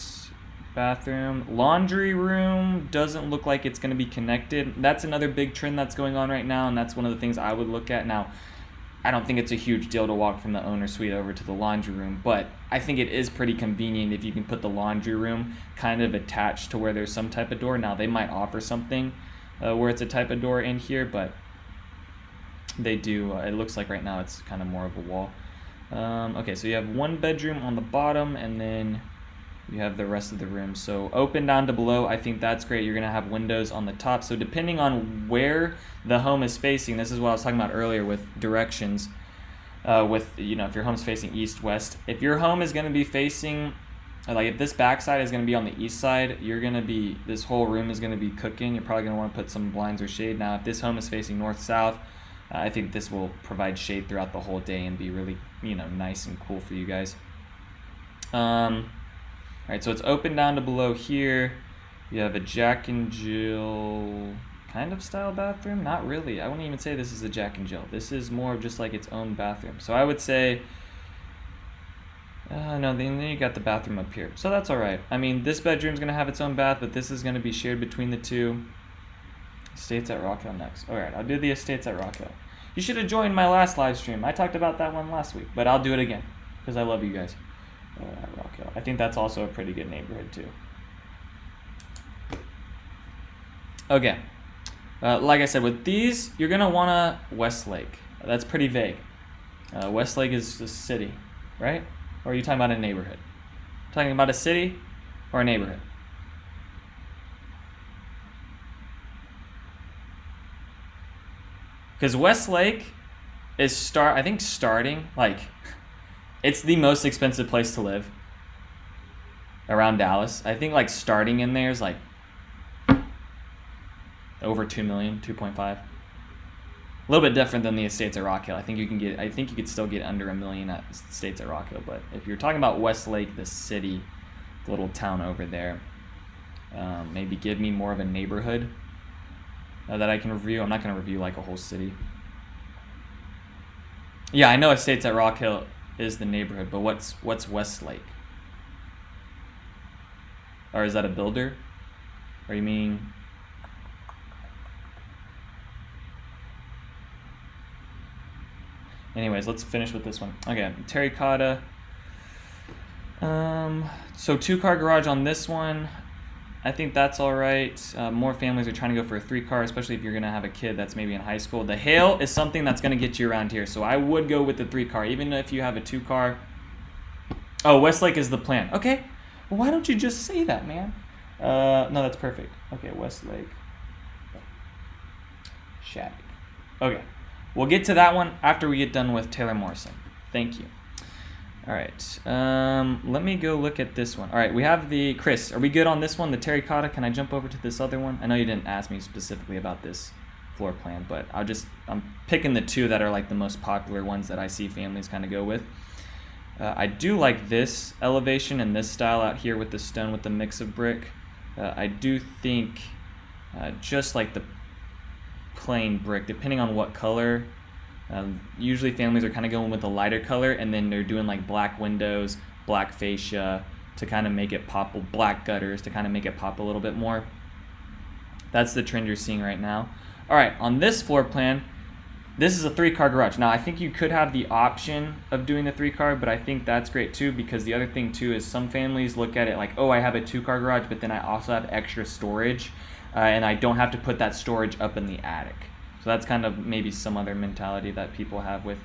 bathroom, laundry room. Doesn't look like it's going to be connected. That's another big trend that's going on right now, and that's one of the things I would look at. Now, I don't think it's a huge deal to walk from the owner suite over to the laundry room, but I think it is pretty convenient if you can put the laundry room kind of attached to where there's some type of door. Now, they might offer something where it's a type of door in here, but they do. It looks like right now it's kind of more of a wall. Okay, so you have one bedroom on the bottom, and then you have the rest of the room. So open down to below, I think that's great. You're gonna have windows on the top. So depending on where the home is facing, this is what I was talking about earlier with directions. With, you know, if your home's facing east, west. If your home is gonna be facing, like if this backside is gonna be on the east side, this whole room is gonna be cooking. You're probably gonna wanna put some blinds or shade. Now, if this home is facing north, south, I think this will provide shade throughout the whole day and be really, you know, nice and cool for you guys. All right, so it's open down to below here. You have a Jack and Jill kind of style bathroom. Not really. I wouldn't even say this is a Jack and Jill. This is more of just like its own bathroom. So I would say, no, then you got the bathroom up here. So that's all right. I mean, this bedroom's gonna have its own bath, but this is gonna be shared between the two. Estates at Rock Hill next. All right, I'll do the Estates at Rock Hill. You should have joined my last live stream. I talked about that one last week, but I'll do it again because I love you guys. At Rock Hill. I think that's also a pretty good neighborhood too. Okay, like I said, with these, you're gonna wanna Westlake. That's pretty vague. Westlake is a city, right? Or are you talking about a neighborhood? Talking about a city or a neighborhood? Because Westlake is I think starting, like, it's the most expensive place to live around Dallas. I think like starting in there is like over 2 million, 2.5. A little bit different than the Estates at Rock Hill. I think you could still get under $1 million at Estates at Rock Hill. But if you're talking about Westlake, the city, the little town over there, maybe give me more of a neighborhood that I can review. I'm not going to review like a whole city. Yeah, I know Estates at Rock Hill is the neighborhood, but what's Westlake? Or is that a builder? Or you mean? Anyways, let's finish with this one. Okay, terracotta. So 2-car garage on this one. I think that's all right. More families are trying to go for a 3-car, especially if you're gonna have a kid that's maybe in high school. The hail is something that's gonna get you around here, so I would go with the 3-car, even if you have a 2-car. Oh, Westlake is the plan. Okay, well, why don't you just say that, man? No, that's perfect. Okay, Westlake. Shattuck. Okay, we'll get to that one after we get done with Taylor Morrison. Thank you. All right, let me go look at this one. All right, we have the, Chris, are we good on this one, the terracotta? Can I jump over to this other one? I know you didn't ask me specifically about this floor plan, but I'm picking the two that are like the most popular ones that I see families kind of go with. I do like this elevation and this style out here with the stone with the mix of brick. I do think just like the plain brick, depending on what color Usually families are kind of going with a lighter color, and then they're doing like black windows, black fascia to kind of make it pop, black gutters to kind of make it pop a little bit more. That's the trend you're seeing right now. All right, on this floor plan, this is a 3-car garage. Now, I think you could have the option of doing the 3-car, but I think that's great too, because the other thing too is some families look at it like, oh, I have a 2-car garage, but then I also have extra storage, and I don't have to put that storage up in the attic. So that's kind of maybe some other mentality that people have with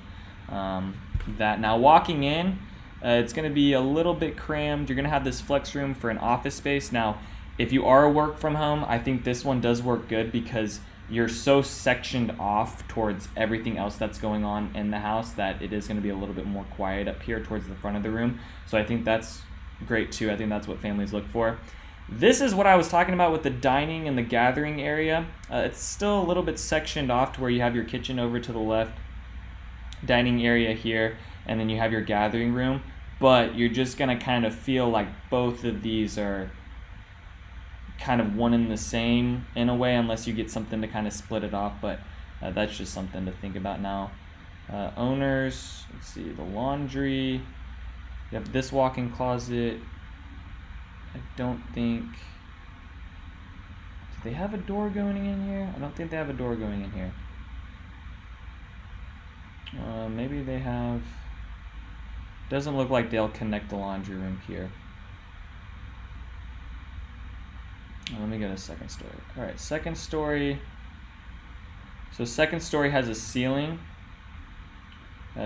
that. Now, walking in, it's going to be a little bit crammed. You're going to have this flex room for an office space. Now, if you are work from home, I think this one does work good because you're so sectioned off towards everything else that's going on in the house that it is going to be a little bit more quiet up here towards the front of the room. So I think that's great too. I think that's what families look for. This is what I was talking about with the dining and the gathering area. It's still a little bit sectioned off to where you have your kitchen over to the left, dining area here, and then you have your gathering room. But you're just going to kind of feel like both of these are kind of one and the same in a way, unless you get something to kind of split it off. But that's just something to think about now. Owners, let's see, the laundry. You have this walk-in closet. I don't think, do they have a door going in here? I don't think they have a door going in here. Maybe they have, doesn't look like they'll connect the laundry room here. Let me get a second story. All right, second story. So second story has a ceiling.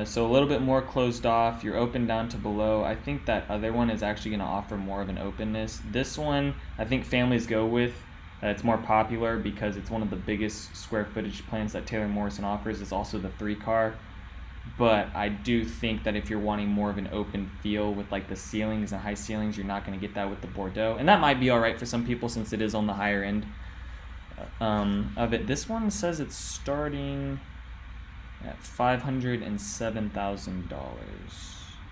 So a little bit more closed off. You're open down to below. I think that other one is actually going to offer more of an openness. This one, I think families go with. It's more popular because it's one of the biggest square footage plans that Taylor Morrison offers. It's also the 3-car. But I do think that if you're wanting more of an open feel with like the ceilings and high ceilings, you're not going to get that with the Bordeaux. And that might be all right for some people since it is on the higher end of it. This one says it's starting at $507,000.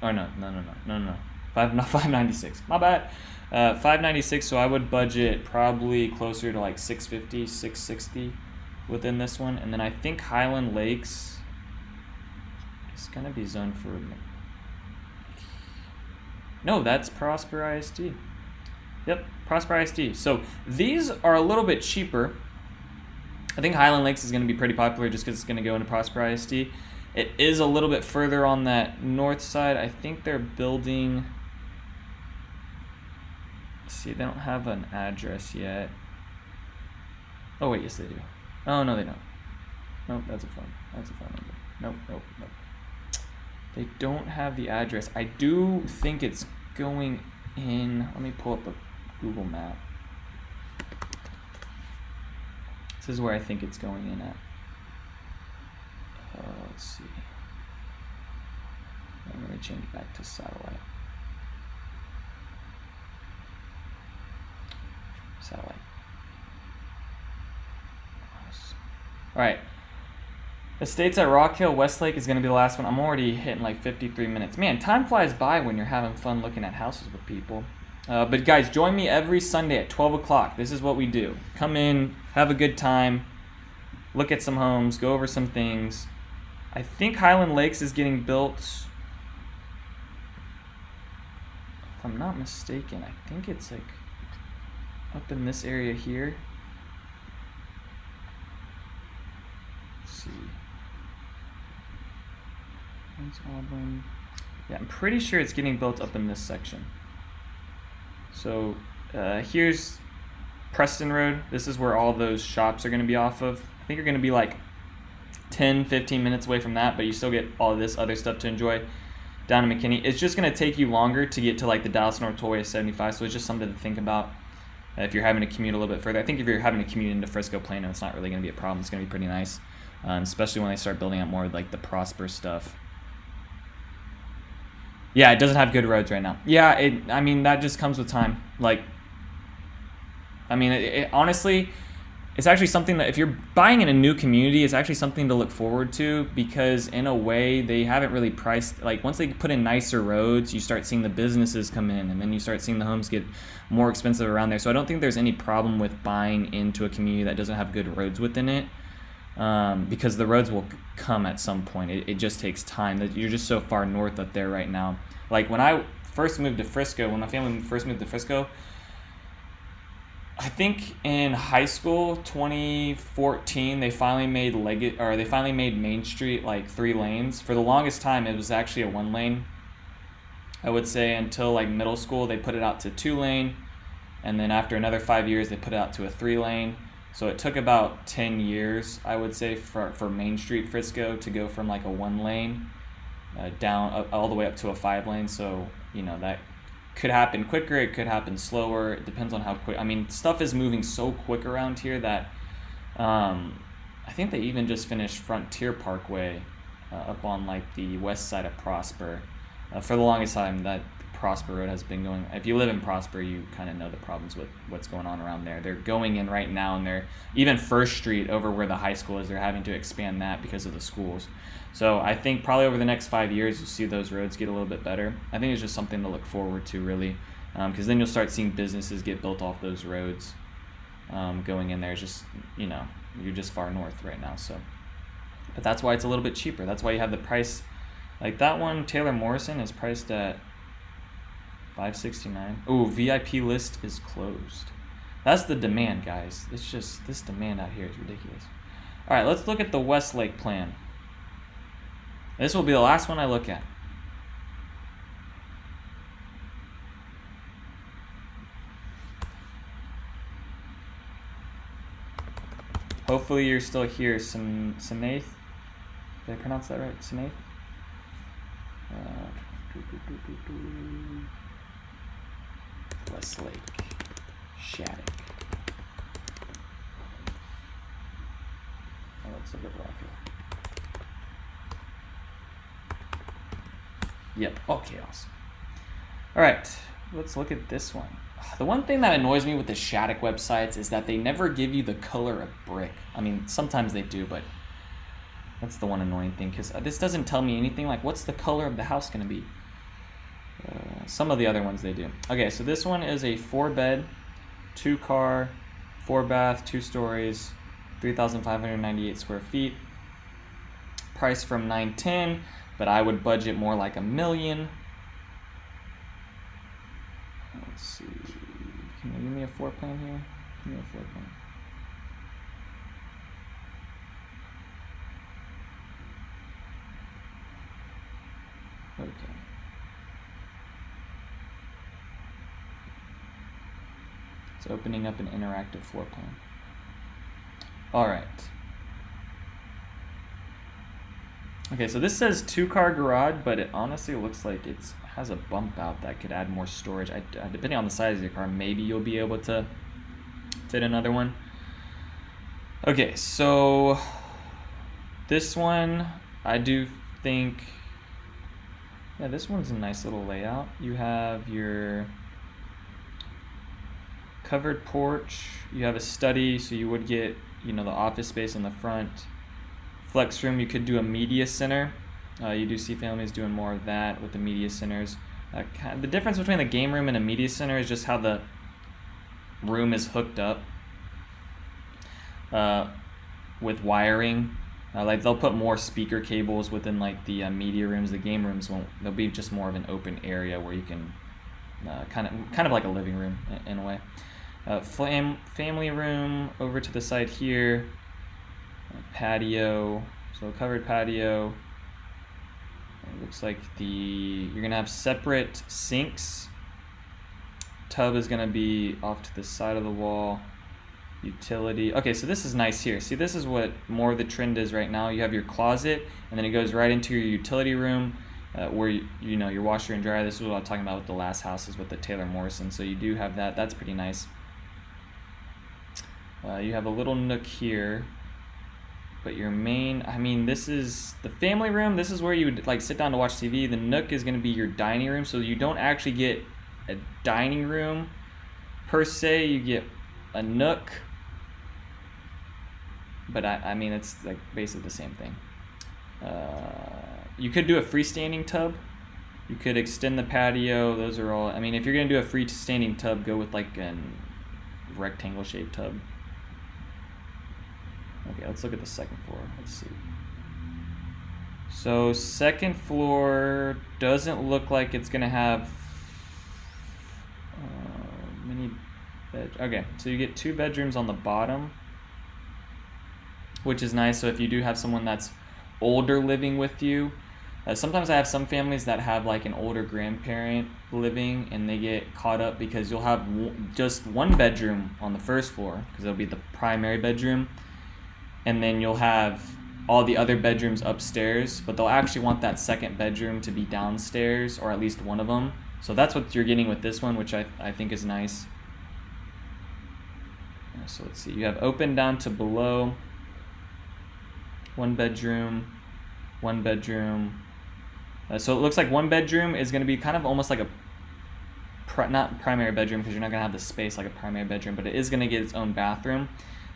Oh no. Not $596. My bad. $596. So I would budget probably closer to like $650, $660 within this one. And then I think Highland Lakes is gonna be zoned for. No, that's Prosper ISD. Yep, Prosper ISD. So these are a little bit cheaper. I think Highland Lakes is going to be pretty popular just because it's going to go into Prosper ISD. It is a little bit further on that north side. I think they're building. Let's see, they don't have an address yet. Oh wait, yes they do. Oh no, they don't. Nope, that's a phone. That's a phone number. Nope. They don't have the address. I do think it's going in. Let me pull up a Google map. This is where I think it's going in at. Let's see. I'm going to change it back to satellite. All right. Estates at Rock Hill, Westlake is going to be the last one. I'm already hitting like 53 minutes. Man, time flies by when you're having fun looking at houses with people. But guys, join me every Sunday at 12 o'clock. This is what we do. Come in, have a good time, look at some homes, go over some things. I think Highland Lakes is getting built, if I'm not mistaken, I think it's like up in this area here. Let's see. That's Auburn. Yeah, I'm pretty sure it's getting built up in this section. So here's Preston Road. This is where all those shops are going to be off of. I think you're going to be like 10, 15 minutes away from that, but you still get all of this other stuff to enjoy down in McKinney. It's just going to take you longer to get to like the Dallas North Tollway 75, so it's just something to think about if you're having to commute a little bit further. I think if you're having to commute into Frisco, Plano, it's not really going to be a problem. It's going to be pretty nice, especially when they start building out more like the Prosper stuff. Yeah, it doesn't have good roads right now. Yeah, I mean, that just comes with time. Like, I mean, honestly, it's actually something that if you're buying in a new community, it's actually something to look forward to because in a way they haven't really priced, like once they put in nicer roads, you start seeing the businesses come in and then you start seeing the homes get more expensive around there. So I don't think there's any problem with buying into a community that doesn't have good roads within it. because the roads will come at some point. It just takes time. You're just so far north up there right now. Like when I first moved to Frisco, when my family first moved to Frisco, I think in high school, 2014, they finally made Main Street like 3 lanes. For the longest time, it was actually a 1 lane. I would say until like middle school, they put it out to 2 lane, and then after another 5 years, they put it out to a 3 lane. So it took about 10 years, I would say, for Main Street Frisco to go from like a 1 lane down all the way up to a 5 lane. So that could happen quicker, it could happen slower. It depends on how quick. I mean, stuff is moving so quick around here that I think they even just finished Frontier Parkway up on like the west side of Prosper. For the longest time, that Prosper Road has been going. If you live in Prosper, you kind of know the problems with what's going on around there. They're going in right now, and they're even First Street over where the high school is. They're having to expand that because of the schools. So I think probably over the next 5 years, you'll see those roads get a little bit better. I think it's just something to look forward to, really, because then you'll start seeing businesses get built off those roads going in there. It's just you're just far north right now. So, but that's why it's a little bit cheaper. That's why you have the price. Like that one, Taylor Morrison, is priced at $569. Oh, VIP list is closed. That's the demand, guys. It's just this demand out here is ridiculous. All right, let's look at the Westlake plan. This will be the last one I look at. Hopefully you're still here, Sanaith. Did I pronounce that right? Sanaith? Westlake. Shattuck. Oh, let's look at Rockville. Yep. Okay, awesome. All right, let's look at this one. The one thing that annoys me with the Shattuck websites is that they never give you the color of brick. I mean, sometimes they do, but that's the one annoying thing, because this doesn't tell me anything like what's the color of the house going to be. Some of the other ones they do. Okay, so this one is a 4-bed, 2-car, 4-bath, 2 stories, 3,598 square feet. Price from $910, but I would budget more like $1 million. Let's see. Can you give me a floor plan here? Give me a floor plan. Okay. It's opening up an interactive floor plan. All right. Okay, so this says 2-car garage, but it honestly looks like it has a bump out that could add more storage. Depending on the size of your car, maybe you'll be able to fit another one. Okay, so this one, I do think, yeah, this one's a nice little layout. You have your covered porch, you have a study, so you would get, the office space in the front. Flex room, you could do a media center. You do see families doing more of that with the media centers. The difference between the game room and a media center is just how the room is hooked up with wiring. Like they'll put more speaker cables within like the media rooms. The game rooms won't. They'll be just more of an open area where you can kind of like a living room in a way. Family room over to the side here. Patio, so covered patio. It looks like you're gonna have separate sinks. Tub is gonna be off to the side of the wall. Utility. Okay, so this is nice here. See, this is what more of the trend is right now. You have your closet, and then it goes right into your utility room, where your washer and dryer. This is what I was talking about with the last houses with the Taylor Morrison. So you do have that. That's pretty nice. You have a little nook here. But your main, this is the family room. This is where you would like sit down to watch TV. The nook is going to be your dining room. So you don't actually get a dining room per se. You get a nook. But it's like basically the same thing. You could do a freestanding tub. You could extend the patio. Those are all, if you're going to do a freestanding tub, go with like a rectangle shaped tub. Okay, let's look at the second floor. Let's see. So second floor doesn't look like it's gonna have many bed. Okay, so you get 2 bedrooms on the bottom, which is nice. So if you do have someone that's older living with you, sometimes I have some families that have like an older grandparent living, and they get caught up because you'll have just 1 bedroom on the first floor because it'll be the primary bedroom, and then you'll have all the other bedrooms upstairs, but they'll actually want that second bedroom to be downstairs, or at least one of them. So that's what you're getting with this one, which I think is nice. So let's see, you have open down to below, 1 bedroom, 1 bedroom. So it looks like 1 bedroom is going to be kind of almost like a not primary bedroom, because you're not going to have the space like a primary bedroom, but it is going to get its own bathroom.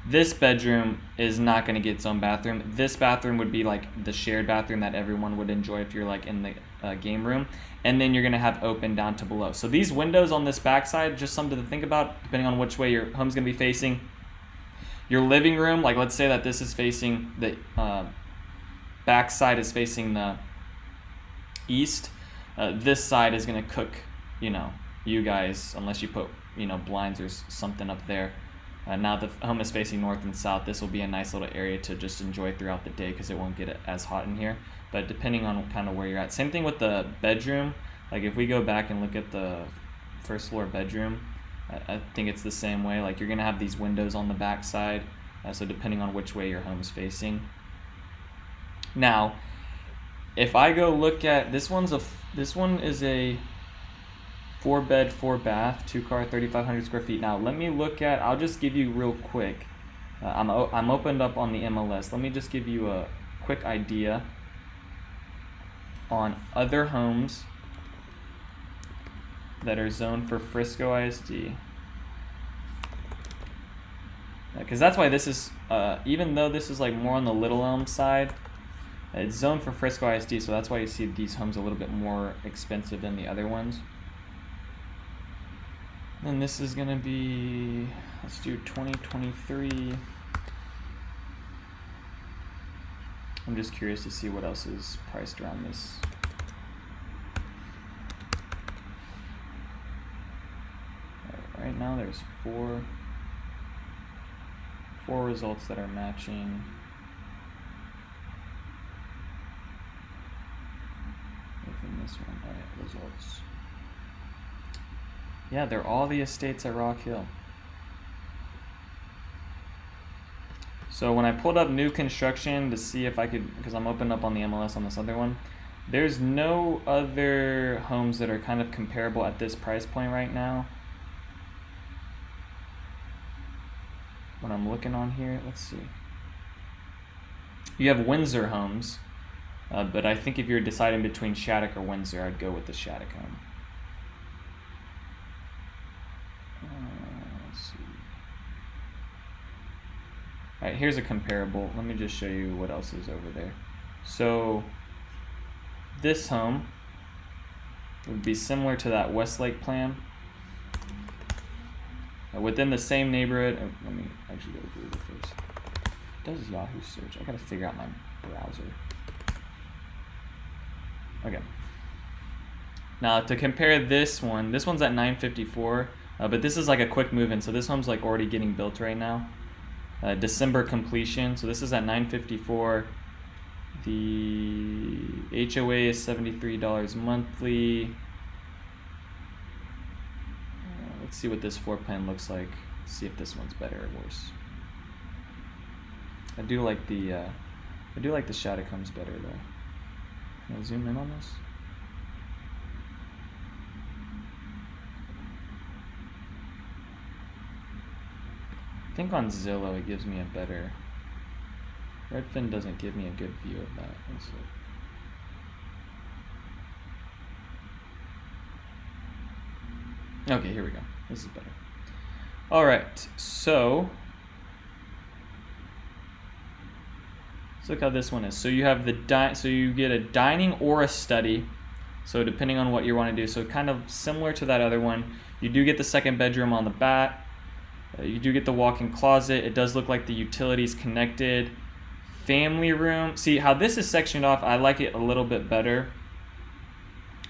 This bedroom is not going to get its own bathroom. This bathroom would be like the shared bathroom that everyone would enjoy if you're like in the game room. And then you're going to have open down to below. So these windows on this backside, just something to think about depending on which way your home's going to be facing. Your living room, like let's say that this is facing the backside is facing the east. This side is going to cook, you guys, unless you put, blinds or something up there. Now the home is facing north and south. This will be a nice little area to just enjoy throughout the day because it won't get as hot in here. But depending on kind of where you're at. Same thing with the bedroom. Like if we go back and look at the first floor bedroom, I think it's the same way. Like you're going to have these windows on the back side. So depending on which way your home's facing. Now, if I go look at this one is a 4-bed, 4-bath, 2-car, 3,500 square feet. Now let me look at. I'll just give you real quick. I'm opened up on the MLS. Let me just give you a quick idea on other homes that are zoned for Frisco ISD. Because that's why this is, even though this is like more on the Little Elm side, it's zoned for Frisco ISD. So that's why you see these homes a little bit more expensive than the other ones. And this is going to be, let's do 2023. I'm just curious to see what else is priced around this. Right now there's four results that are matching. Within this one, all right, results. Yeah, they're all the estates at Rock Hill. So when I pulled up new construction to see if I could, because I'm opened up on the MLS on this other one, there's no other homes that are kind of comparable at this price point right now. When I'm looking on here, let's see. You have Windsor homes, but I think if you're deciding between Shattuck or Windsor, I'd go with the Shattuck home. Let's see. All right, here's a comparable. Let me just show you what else is over there. So this home would be similar to that Westlake plan. Within the same neighborhood. Let me actually go to Google first. It does Yahoo search? I gotta figure out my browser. Okay. Now to compare this one's at $954, but this is like a quick move-in. So this home's like already getting built right now. December completion. So this is at $954. The HOA is $73 monthly. Let's see what this floor plan looks like. Let's see if this one's better or worse. I do like the Shattuck homes better though. Can I zoom in on this? I think on Zillow it gives me a better. Redfin doesn't give me a good view of that. Let's see. Okay, here we go. This is better. All right, so let's look how this one is. So you have so you get a dining or a study. So depending on what you want to do. So kind of similar to that other one, you do get the second bedroom on the back. You do get the walk-in closet. It does look like the utilities connected. Family room. See how this is sectioned off? I like it a little bit better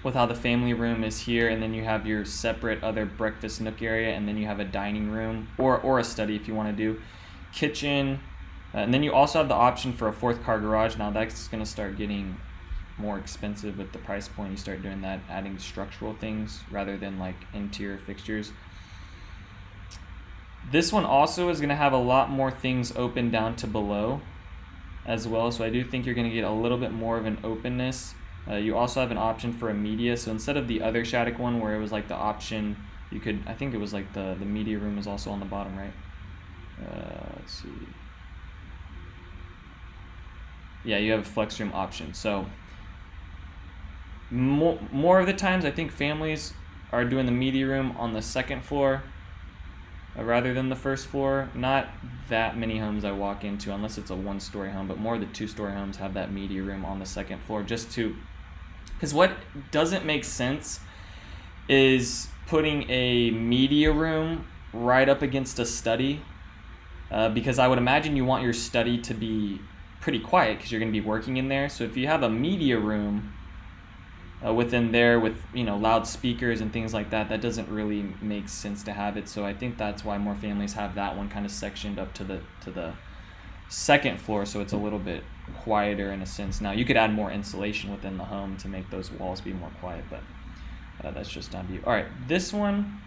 with how the family room is here, and then you have your separate other breakfast nook area, and then you have a dining room or a study if you want to do. Kitchen, and then you also have the option for a 4th car garage. Now that's going to start getting more expensive with the price point. You start doing that, adding structural things rather than like interior fixtures. This one also is going to have a lot more things open down to below as well, so I do think you're going to get a little bit more of an openness. You also have an option for a media, so instead of the other Shattuck one where it was like the option, you could, I think it was like the media room is also on the bottom right. Let's see. Yeah, you have a flex room option. So more of the times I think families are doing the media room on the 2nd floor rather than the 1st floor. Not that many homes I walk into, unless it's a 1-story home, but more of the 2-story homes have that media room on the 2nd floor, just to, because what doesn't make sense is putting a media room right up against a study, because I would imagine you want your study to be pretty quiet because you're going to be working in there. So if you have a media room within there with, you know, loudspeakers and things like that, that doesn't really make sense to have it. So I think that's why more families have that one kind of sectioned up to the 2nd floor, so it's a little bit quieter in a sense. Now you could add more insulation within the home to make those walls be more quiet, but that's just down to you. All right, this one,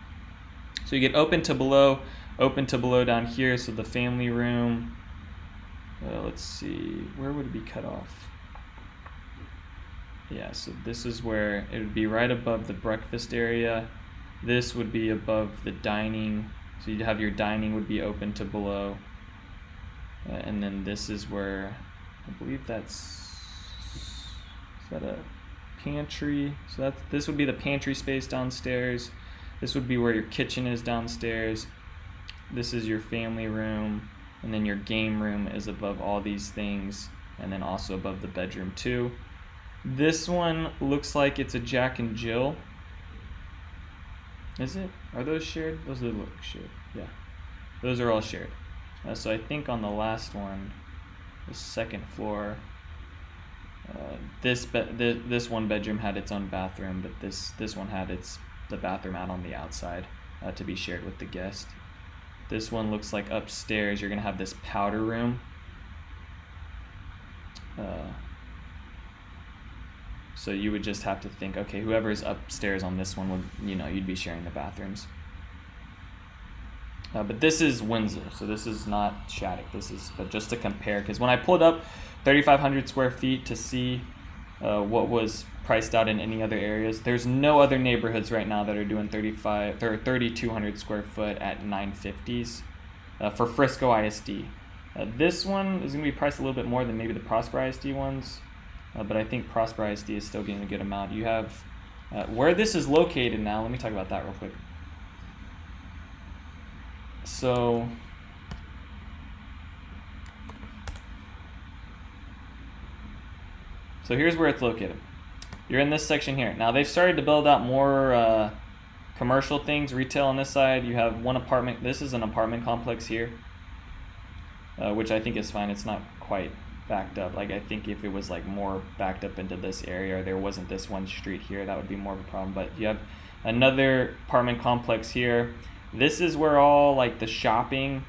so you get open to below down here. So the family room, let's see, where would it be cut off? Yeah, so this is where it would be right above the breakfast area. This would be above the dining. So you'd have your dining would be open to below. And then this is where, I believe is that a pantry? So this would be the pantry space downstairs. This would be where your kitchen is downstairs. This is your family room. And then your game room is above all these things. And then also above the bedroom too. This one looks like it's a Jack and Jill. Is it? Are those shared? Those look shared. Yeah, those are all shared. So I think on the last one, the 2nd floor, this one bedroom had its own bathroom, but this one had the bathroom out on the outside to be shared with the guest. This one looks like upstairs you're gonna have this powder room. So you would just have to think, okay, whoever's upstairs on this one would, you know, you'd be sharing the bathrooms. But this is Windsor, so this is not Shattuck. But just to compare, because when I pulled up 3,500 square feet to see what was priced out in any other areas, there's no other neighborhoods right now that are doing 3,200 square foot at 950s for Frisco ISD. This one is going to be priced a little bit more than maybe the Prosper ISD ones. But I think Prosper ISD is still getting a good amount. You have where this is located now. Let me talk about that real quick. So here's where it's located. You're in this section here. Now they've started to build out more commercial things, retail on this side. You have one apartment. This is an apartment complex here, which I think is fine. It's not quite backed up. Like I think if it was like more backed up into this area, or there wasn't this one street here, that would be more of a problem. But you have another apartment complex here. This is where all like the shopping,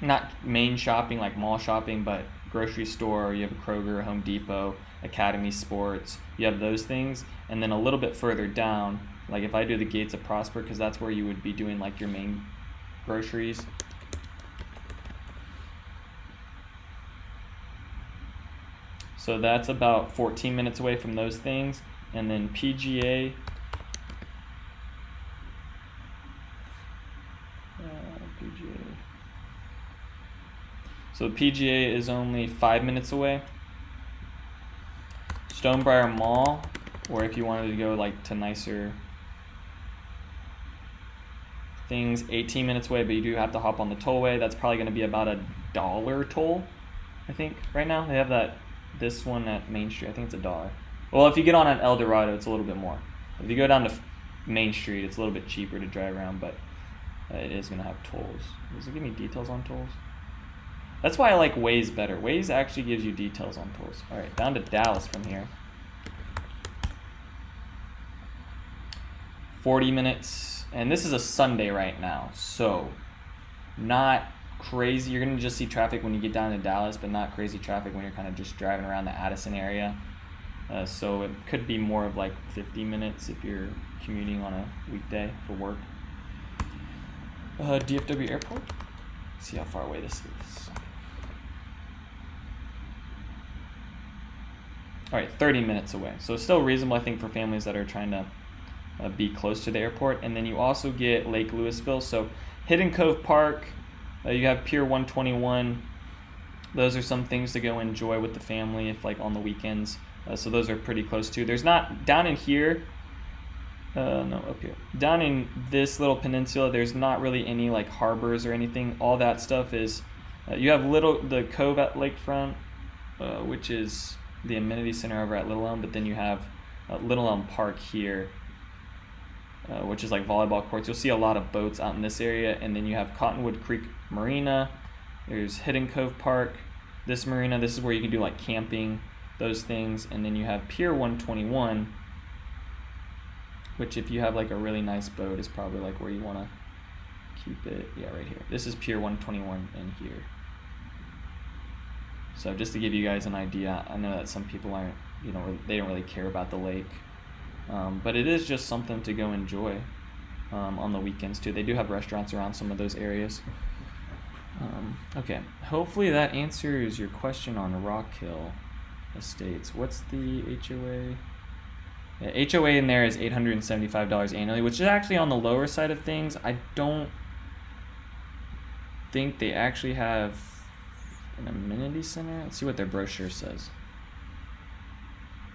not main shopping like mall shopping, but grocery store. You have a Kroger, a Home Depot, Academy Sports. You have those things, and then a little bit further down, like if I do the Gates of Prosper, because that's where you would be doing like your main groceries. So that's about 14 minutes away from those things. And then PGA, so PGA is only 5 minutes away. Stonebriar Mall, or if you wanted to go like to nicer things, 18 minutes away, but you do have to hop on the tollway. That's probably going to be about $1 toll, I think. Right now they have this one at Main Street, I think it's $1. Well, if you get on at El Dorado, it's a little bit more. If you go down to Main Street, it's a little bit cheaper to drive around, but it is going to have tolls. Does it give me details on tolls? That's why I like Waze better. Waze actually gives you details on tolls. All right, down to Dallas from here. 40 minutes, and this is a Sunday right now, so not crazy. You're gonna just see traffic when you get down to Dallas, but not crazy traffic when you're kind of just driving around the Addison area. So it could be more of like 50 minutes if you're commuting on a weekday for work. DFW Airport. Let's see how far away this is. All right, 30 minutes away. So it's still reasonable, I think, for families that are trying to be close to the airport. And then you also get Lake Louisville. So Hidden Cove Park, you have Pier 121. Those are some things to go enjoy with the family if like on the weekends. So those are pretty close too. There's not, down in here, no, up here. Down in this little peninsula, there's not really any like harbors or anything. All that stuff is, you have the Cove at Lakefront, which is the amenity center over at Little Elm, but then you have Little Elm Park here, which is like volleyball courts. You'll see a lot of boats out in this area, and then you have Cottonwood Creek Marina. There's Hidden Cove Park. This marina, this is where you can do like camping, those things, and then you have Pier 121, which if you have like a really nice boat is probably like where you want to keep it. Yeah, right here. This is Pier 121 in here. So just to give you guys an idea, I know that some people aren't, they don't really care about the lake. But it is just something to go enjoy on the weekends too. They do have restaurants around some of those areas. Okay, hopefully that answers your question on Rock Hill Estates. What's the HOA? Yeah, HOA in there is $875 annually, which is actually on the lower side of things. I don't think they actually have an amenity center. Let's see what their brochure says.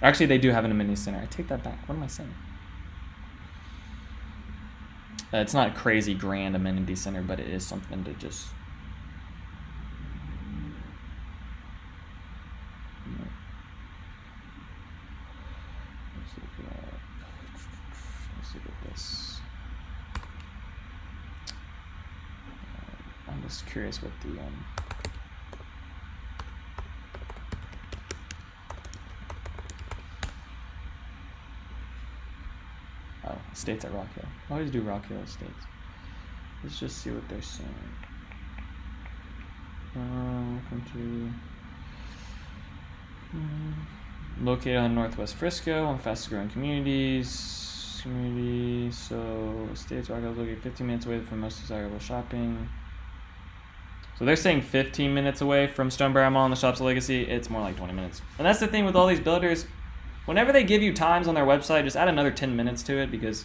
Actually, they do have an amenity center. I take that back. What am I saying? It's not a crazy grand amenity center, but it is something to just... Let's look at this. I'm just curious what the... Estates at Rock Hill. I always do Rock Hill Estates. Let's just see what they're saying. Located on Northwest Frisco, one of the fastest growing communities. So Estates Rock Hill is located 15 minutes away from most desirable shopping. So they're saying 15 minutes away from Stonebriar Mall and the Shops of Legacy. It's more like 20 minutes. And that's the thing with all these builders. Whenever they give you times on their website, just add another 10 minutes to it because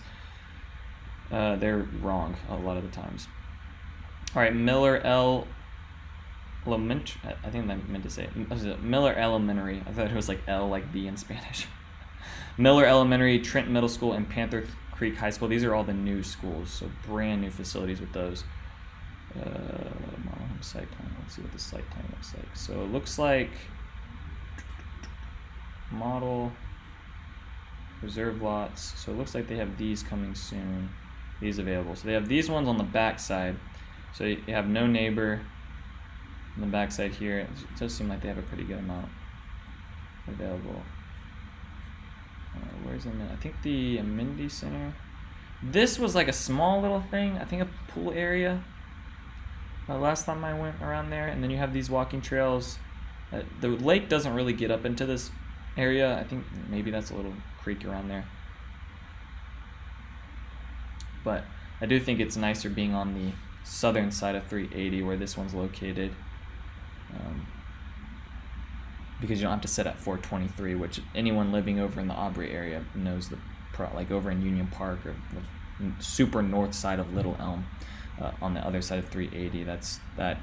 they're wrong a lot of the times. All right, Miller Elementary. I think I meant to say it. Miller Elementary. I thought it was like L like B in Spanish. Miller Elementary, Trent Middle School, and Panther Creek High School. These are all the new schools, so brand new facilities with those. Model home site plan. Let's see what the site plan looks like. So it looks like model reserve lots. So it looks like they have these coming soon, these available. So they have these ones on the back side. So you have no neighbor on the back side here. It does seem like they have a pretty good amount available. Where's the I think the amenity center. This was like a small little thing. I think a pool area. Last time I went around there, and then you have these walking trails. The lake doesn't really get up into this area. I think maybe that's a little creek around there. But I do think it's nicer being on the southern side of 380 where this one's located. Because you don't have to sit at 423, which anyone living over in the Aubrey area knows like over in Union Park or the super north side of Little Elm. On the other side of 380, that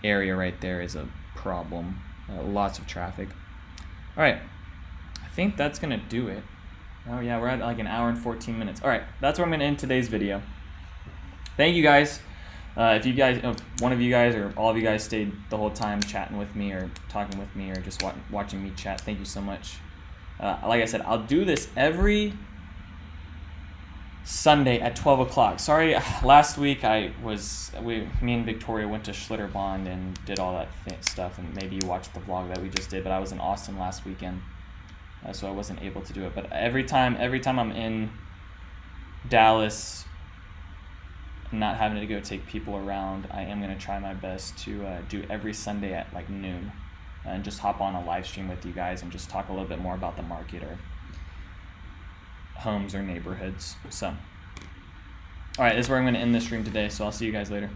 area right there is a problem. Lots of traffic. All right, I think that's gonna do it. Oh yeah, we're at like an hour and 14 minutes. All right, that's where I'm gonna end today's video. Thank you guys. If one of you guys or all of you guys stayed the whole time chatting with me or talking with me or just watching me chat, thank you so much. Like I said, I'll do this every Sunday at 12 o'clock. Sorry, last week me and Victoria went to Schlitterbahn and did all that stuff, and maybe you watched the vlog that we just did, but I was in Austin last weekend, so I wasn't able to do it. But every time I'm in Dallas and not having to go take people around, I am going to try my best to do every Sunday at like noon and just hop on a live stream with you guys and just talk a little bit more about the market or homes or neighborhoods. So, all right, this is where I'm going to end this stream today, so I'll see you guys later.